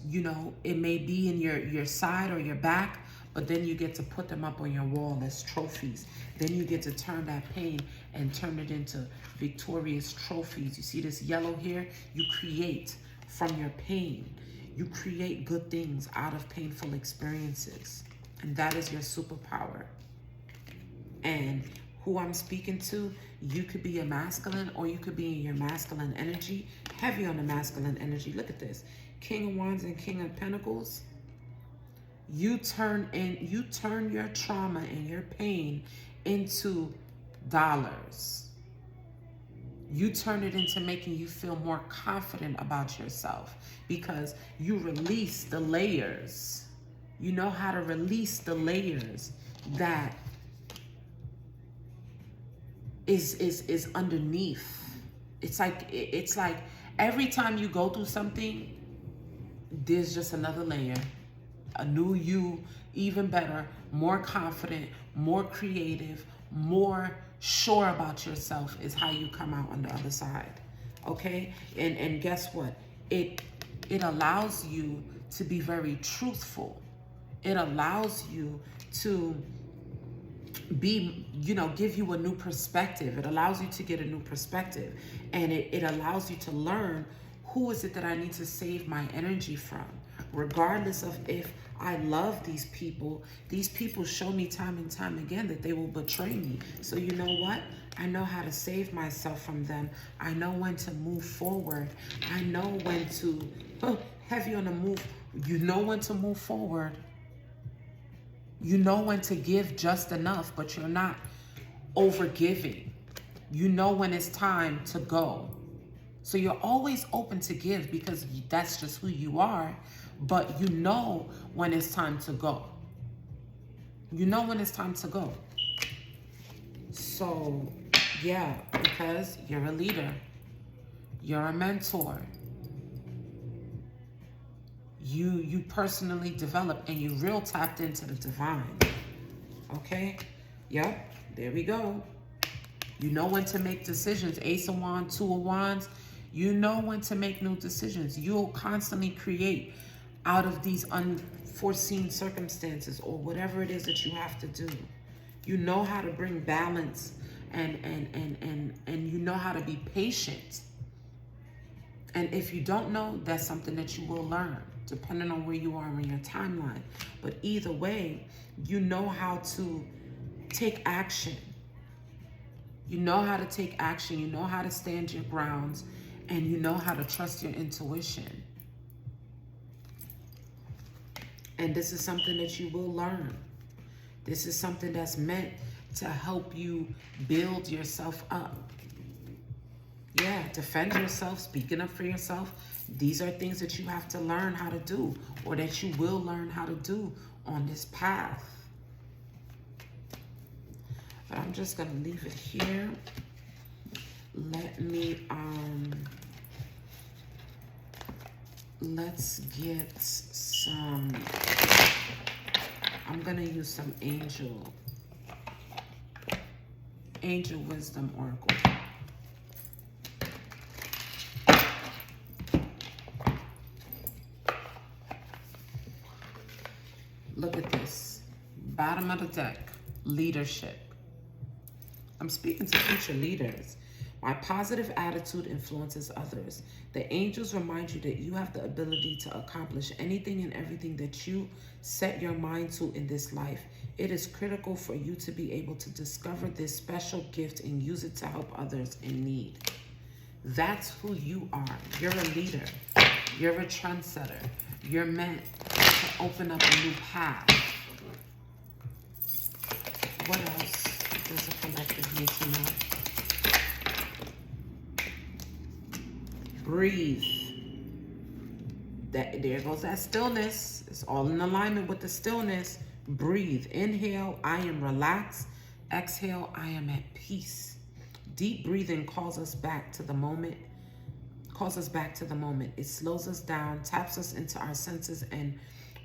you know, it may be in your side or your back, but then you get to put them up on your wall as trophies. Then you get to turn that pain and turn it into victorious trophies. You see this yellow here? You create from your pain. You create good things out of painful experiences. And that is your superpower. And who I'm speaking to, you could be a masculine or you could be in your masculine energy, heavy on the masculine energy. Look at this. King of Wands and King of Pentacles. You turn your trauma and your pain into dollars. You turn it into making you feel more confident about yourself because you release the layers. You know how to release the layers that is underneath. It's like every time you go through something, there's just another layer. A new you, even better, more confident, more creative, more sure about yourself is how you come out on the other side. Okay? And guess what? It allows you to be very truthful. It allows you to be, you know, give you a new perspective. It allows you to get a new perspective. And it allows you to learn, who is it that I need to save my energy from? Regardless of if I love these people show me time and time again that they will betray me. So you know what? I know how to save myself from them. I know when to move forward. I know when to, heavy on the move. You know when to move forward. You know when to give just enough, but you're not over giving. You know when it's time to go. So you're always open to give because that's just who you are, but you know when it's time to go. You know when it's time to go. So yeah, because you're a leader. You're a mentor. You personally develop and you real tapped into the divine. Okay? Yep, there we go. You know when to make decisions. Ace of Wands, Two of Wands. You know when to make new decisions. You'll constantly create out of these unforeseen circumstances or whatever it is that you have to do. You know how to bring balance and you know how to be patient. And if you don't know, that's something that you will learn, depending on where you are in your timeline. But either way, you know how to take action. You know how to take action. You know how to stand your grounds. And you know how to trust your intuition. And this is something that you will learn. This is something that's meant to help you build yourself up. Yeah, defend yourself, speaking up for yourself. These are things that you have to learn how to do, or that you will learn how to do on this path. But I'm just gonna leave it here. Let me, let's get some, I'm gonna use some angel wisdom oracle. Look at this. Bottom of the deck, leadership. I'm speaking to future leaders. My positive attitude influences others. The angels remind you that you have the ability to accomplish anything and everything that you set your mind to in this life. It is critical for you to be able to discover this special gift and use it to help others in need. That's who you are. You're a leader. You're a trendsetter. You're meant to open up a new path. What else does a collective need to know? Breathe. There goes that stillness. It's all in alignment with the stillness. Breathe. Inhale, I am relaxed. Exhale, I am at peace. Deep breathing calls us back to the moment. It slows us down, taps us into our senses, and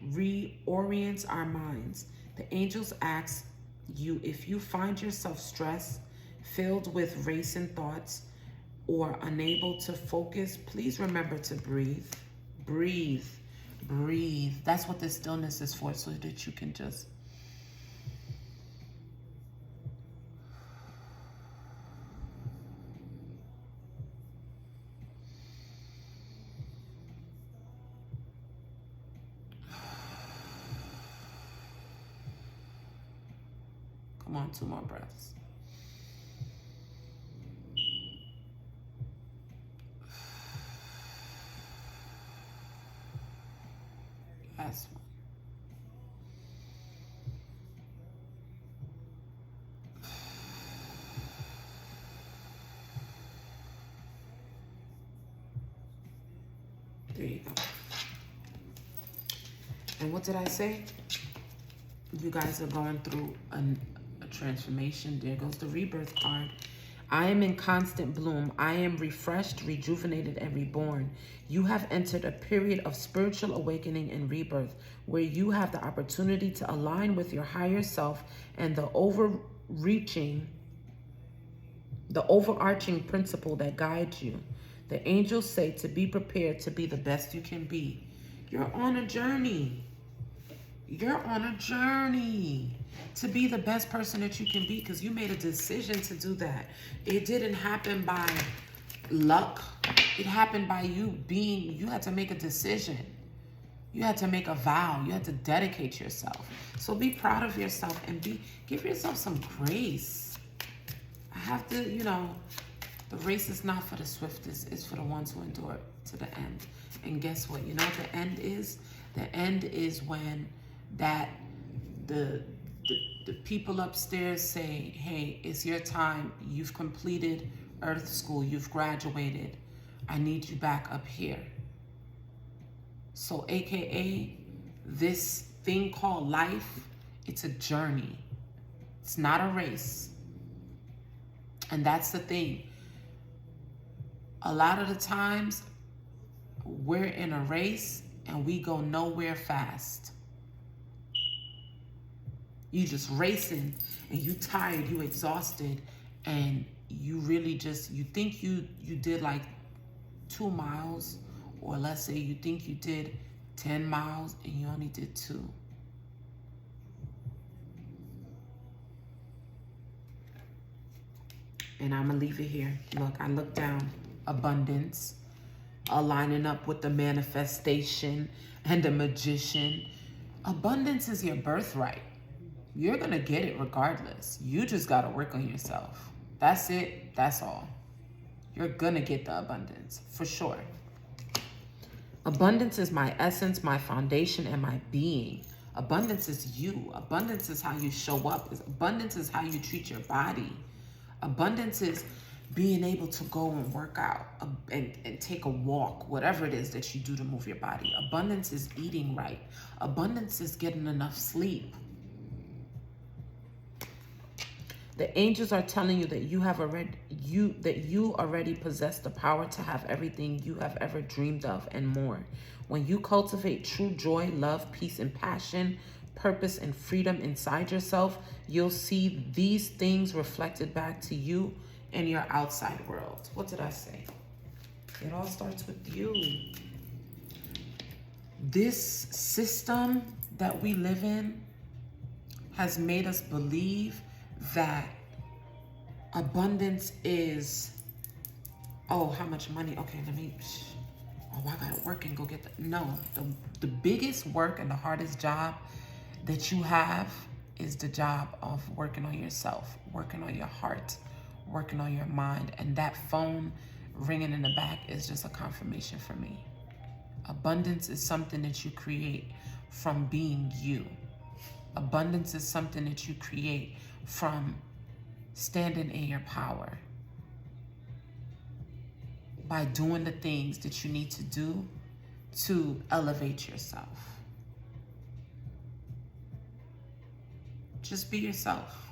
reorients our minds. The angels ask you, if you find yourself stressed, filled with racing thoughts, or unable to focus, please remember to breathe. Breathe. Breathe. That's what this stillness is for, so that you can just come on, 2 more breaths. Last one. There you go. And what did I say? You guys are going through a transformation. There goes the rebirth card. I am in constant bloom. I am refreshed, rejuvenated, and reborn. You have entered a period of spiritual awakening and rebirth where you have the opportunity to align with your higher self and the overarching principle that guides you. The angels say to be prepared to be the best you can be. You're on a journey. You're on a journey to be the best person that you can be, because you made a decision to do that. It didn't happen by luck. It happened by you had to make a decision. You had to make a vow. You had to dedicate yourself. So be proud of yourself and give yourself some grace. I have to, the race is not for the swiftest. It's for the ones who endure to the end. And guess what? You know what the end is? The end is when the people upstairs say, hey, it's your time. You've completed Earth School. You've graduated. I need you back up here. So AKA, this thing called life, it's a journey. It's not a race. And that's the thing. A lot of the times, we're in a race and we go nowhere fast. You just racing and you tired, you exhausted, and you really you think you did like 2 miles, or let's say you think you did 10 miles and you only did 2. And I'm gonna leave it here. Look, I look down, abundance, aligning up with the manifestation and the magician. Abundance is your birthright. You're gonna get it regardless. You just gotta work on yourself. That's it, that's all. You're gonna get the abundance, for sure. Abundance is my essence, my foundation, and my being. Abundance is you. Abundance is how you show up. Abundance is how you treat your body. Abundance is being able to go and work out and take a walk, whatever it is that you do to move your body. Abundance is eating right. Abundance is getting enough sleep. The angels are telling you that you already possess the power to have everything you have ever dreamed of and more. When you cultivate true joy, love, peace, and passion, purpose, and freedom inside yourself, you'll see these things reflected back to you in your outside world. What did I say? It all starts with you. This system that we live in has made us believe that abundance is, oh, how much money? Okay, I gotta work and go get that. No, the biggest work and the hardest job that you have is the job of working on yourself, working on your heart, working on your mind. And that phone ringing in the back is just a confirmation for me. Abundance is something that you create from being you. Abundance is something that you create from standing in your power, by doing the things that you need to do to elevate yourself. Just be yourself.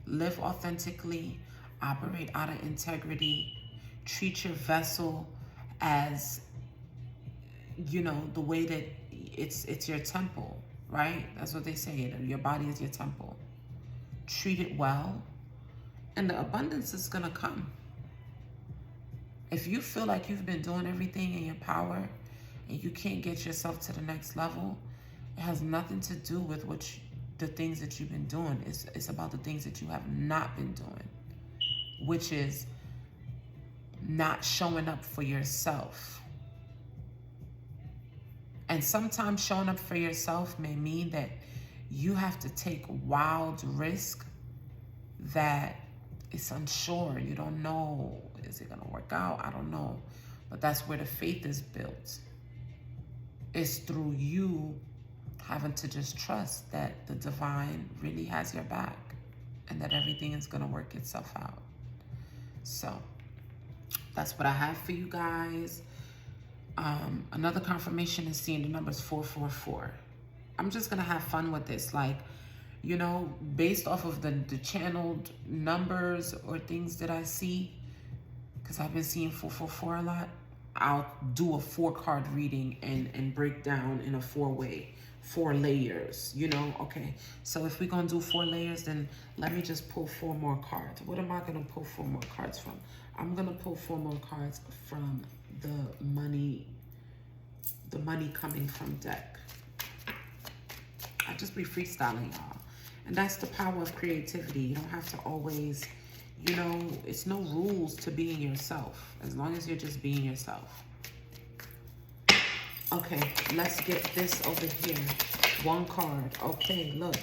Live authentically, operate out of integrity, treat your vessel as, the way that it's your temple, right? That's what they say, your body is your temple. Treat it well, and the abundance is gonna come. If you feel like you've been doing everything in your power and you can't get yourself to the next level, it has nothing to do with the things that you've been doing. It's about the things that you have not been doing, which is not showing up for yourself. And sometimes showing up for yourself may mean that you have to take wild risk that it's unsure. You don't know, is it gonna work out? I don't know. But that's where the faith is built. It's through you having to just trust that the divine really has your back and that everything is gonna work itself out. So that's what I have for you guys. Another confirmation is seeing the numbers 444. I'm just gonna have fun with this, based off of the channeled numbers or things that I see, because I've been seeing 444 a lot. I'll do a 4-card reading and break down in a 4-way, 4 layers, okay. So if we're gonna do 4 layers, then let me just pull 4 more cards. What am I gonna pull 4 more cards from? I'm gonna pull 4 more cards from the money coming from deck. I just be freestyling, y'all. And that's the power of creativity. You don't have to always, it's no rules to being yourself, as long as you're just being yourself. Okay, let's get this over here. 1 card. Okay, look.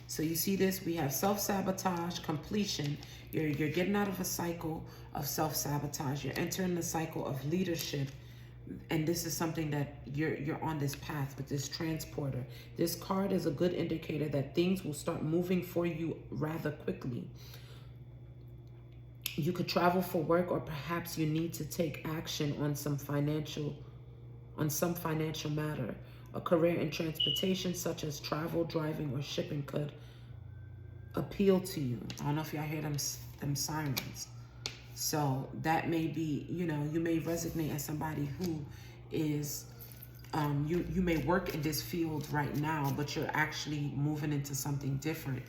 So you see this? We have self-sabotage, completion. You're getting out of a cycle of self-sabotage. You're entering the cycle of leadership. And this is something that you're on this path with this transporter. This card is a good indicator that things will start moving for you rather quickly. You could travel for work, or perhaps you need to take action on some financial matter. A career in transportation, such as travel, driving, or shipping, could appeal to you. I don't know if y'all hear them sirens. So that may be, you may resonate as somebody who is, you may work in this field right now, but you're actually moving into something different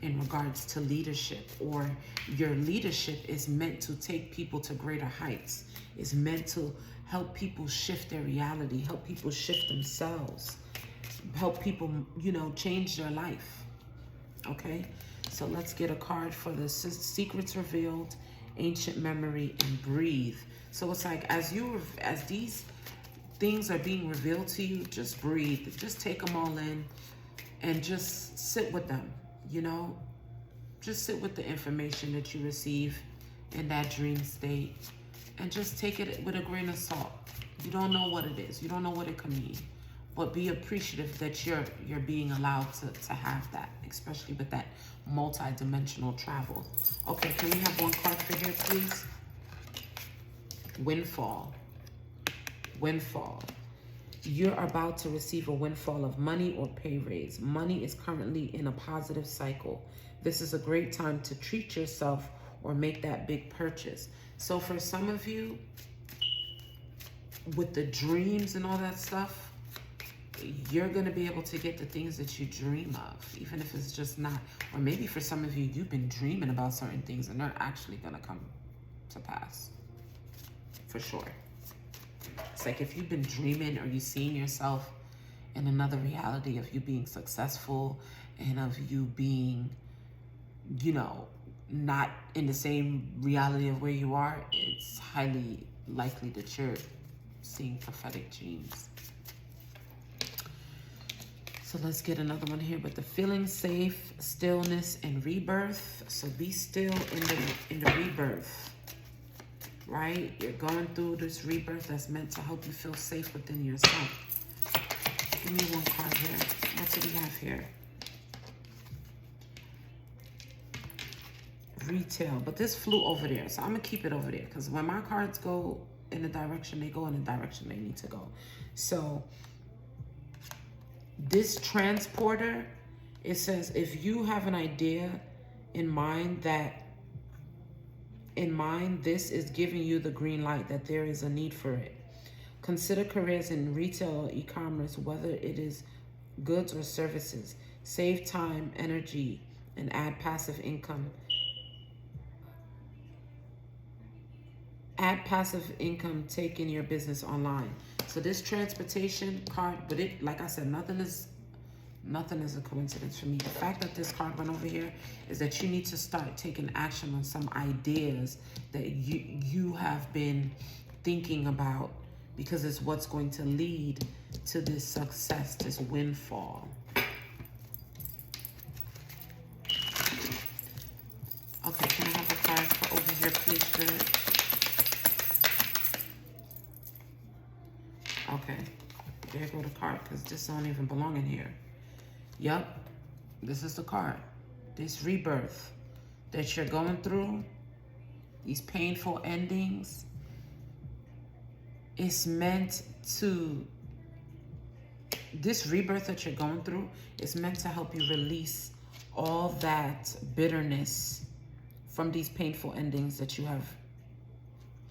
in regards to leadership, or your leadership is meant to take people to greater heights. It's meant to help people shift their reality, help people shift themselves, help people, change their life. Okay, so let's get a card for the secrets revealed, ancient memory, and breathe. So it's like, as these things are being revealed to you, just breathe, just take them all in and just sit with them, just sit with the information that you receive in that dream state, and just take it with a grain of salt. You don't know what it is. You don't know what it could mean. but be appreciative that you're being allowed to have that, especially with that multi-dimensional travel. Okay, can we have one card for here, please? Windfall. Windfall. You're about to receive a windfall of money or pay raise. Money is currently in a positive cycle. This is a great time to treat yourself or make that big purchase. So for some of you, with the dreams and all that stuff, you're going to be able to get the things that you dream of, even if it's just not. Or maybe for some of you, you've been dreaming about certain things and they're actually going to come to pass. For sure. It's like if you've been dreaming or you seeing yourself in another reality of you being successful and of you being, you know, not in the same reality of where you are, it's highly likely that you're seeing prophetic dreams. So let's get another one here with the feeling safe, stillness, and rebirth. So be still in the rebirth, right? You're going through this rebirth that's meant to help you feel safe within yourself. Give me one card here. What do we have here? Retail, but this flew over there, so I'm gonna keep it over there because when my cards go in the direction they go in the direction they need to go. So this transporter, it says if you have an idea in mind, this is giving you the green light that there is a need for it. Consider careers in retail or e-commerce, whether it is goods or services. Save time, energy, and add passive income. Add passive income, taking your business online. So this transportation card, but it, like I said, nothing is a coincidence for me. The fact that this card went over here is that you need to start taking action on some ideas that you have been thinking about, because it's what's going to lead to this success, this windfall. Okay, can I have a card for over here, please, Spirit? Okay, there go the card, because this don't even belong in here. Yep, this is the card. This rebirth that you're going through, these painful endings, it's meant to, this rebirth that you're going through is meant to help you release all that bitterness from these painful endings that you have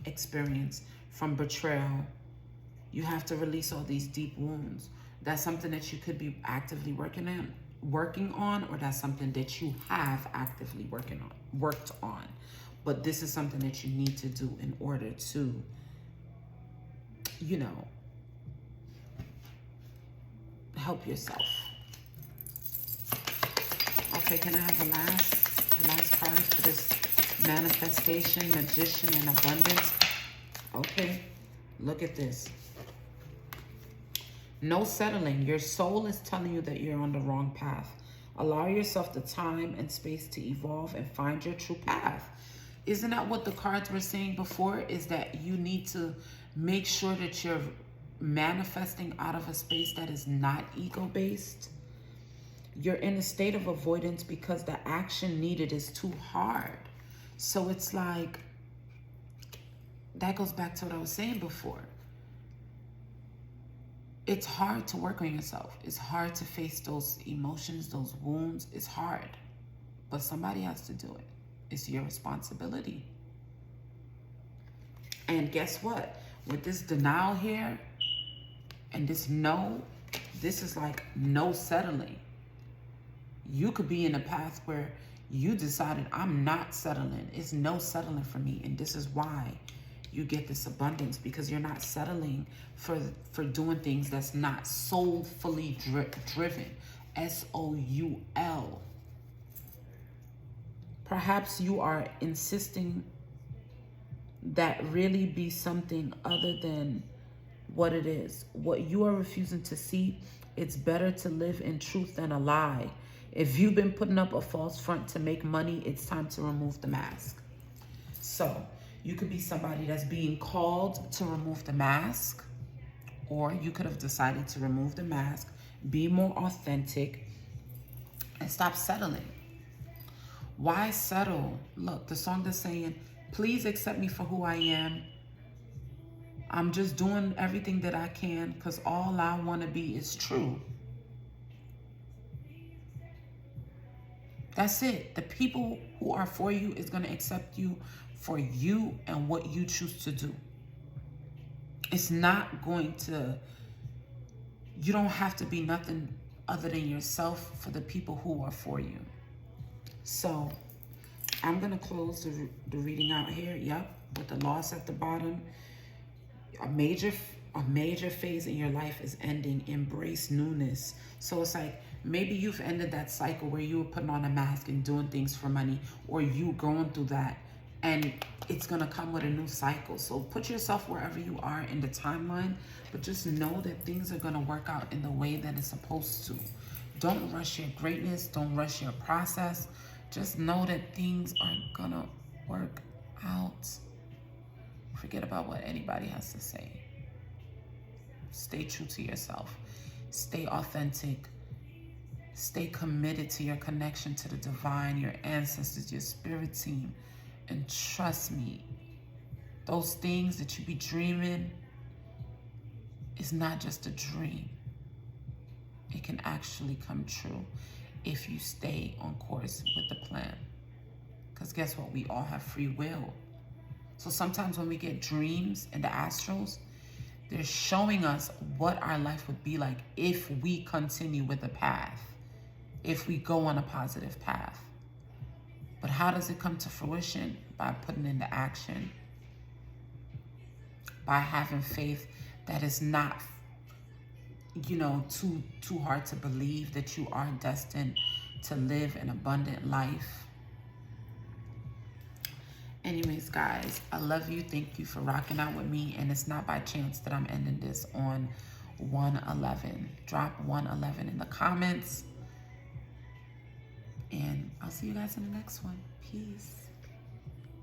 experienced, from betrayal. You have to release all these deep wounds. That's something that you could be actively working on, or that's something that you have actively worked on. But this is something that you need to do in order to, you know, help yourself. Okay, can I have the last card for this manifestation, magician, and abundance? Okay, look at this. No settling. Your soul is telling you that you're on the wrong path. Allow yourself the time and space to evolve and find your true path. Isn't that what the cards were saying before? Is that you need to make sure that you're manifesting out of a space that is not ego-based. You're in a state of avoidance because the action needed is too hard. So it's like, that goes back to what I was saying before. It's hard to work on yourself. It's hard to face those emotions, those wounds. It's hard. But somebody has to do it. It's your responsibility. And guess what? With this denial here and this no, this is like no settling. You could be in a path where you decided, I'm not settling. It's no settling for me. And this is why you get this abundance, because you're not settling for doing things that's not soulfully driven. S-O-U-L. Perhaps you are insisting that really be something other than what it is. What you are refusing to see, it's better to live in truth than a lie. If you've been putting up a false front to make money, it's time to remove the mask. So you could be somebody that's being called to remove the mask, Or you could have decided to remove the mask, be more authentic, and stop settling. Why settle? Look, the song that's saying, please accept me for who I am. I'm just doing everything that I can because all I want to be is true. That's it. The people who are for you is going to accept you for you and what you choose to do. It's not going to, you don't have to be nothing other than yourself for the people who are for you. So I'm going to close the reading out here. Yep. With the loss at the bottom. A major phase in your life is ending. Embrace newness. So it's like, maybe you've ended that cycle where you were putting on a mask and doing things for money, or you going through that, and it's going to come with a new cycle. So put yourself wherever you are in the timeline, but just know that things are going to work out in the way that it's supposed to. Don't rush your greatness. Don't rush your process. Just know that things are going to work out. Forget about what anybody has to say. Stay true to yourself. Stay authentic. Stay committed to your connection to the divine, your ancestors, your spirit team. And trust me, those things that you be dreaming is not just a dream. It can actually come true if you stay on course with the plan. Because guess what? We all have free will. So sometimes when we get dreams in the astrals, they're showing us what our life would be like if we continue with the path, if we go on a positive path. But how does it come to fruition? By putting into action, by having faith that is not, too hard to believe that you are destined to live an abundant life. Anyways, guys, I love you. Thank you for rocking out with me. And it's not by chance that I'm ending this on 111. Drop 111 in the comments. And I'll see you guys in the next one. Peace.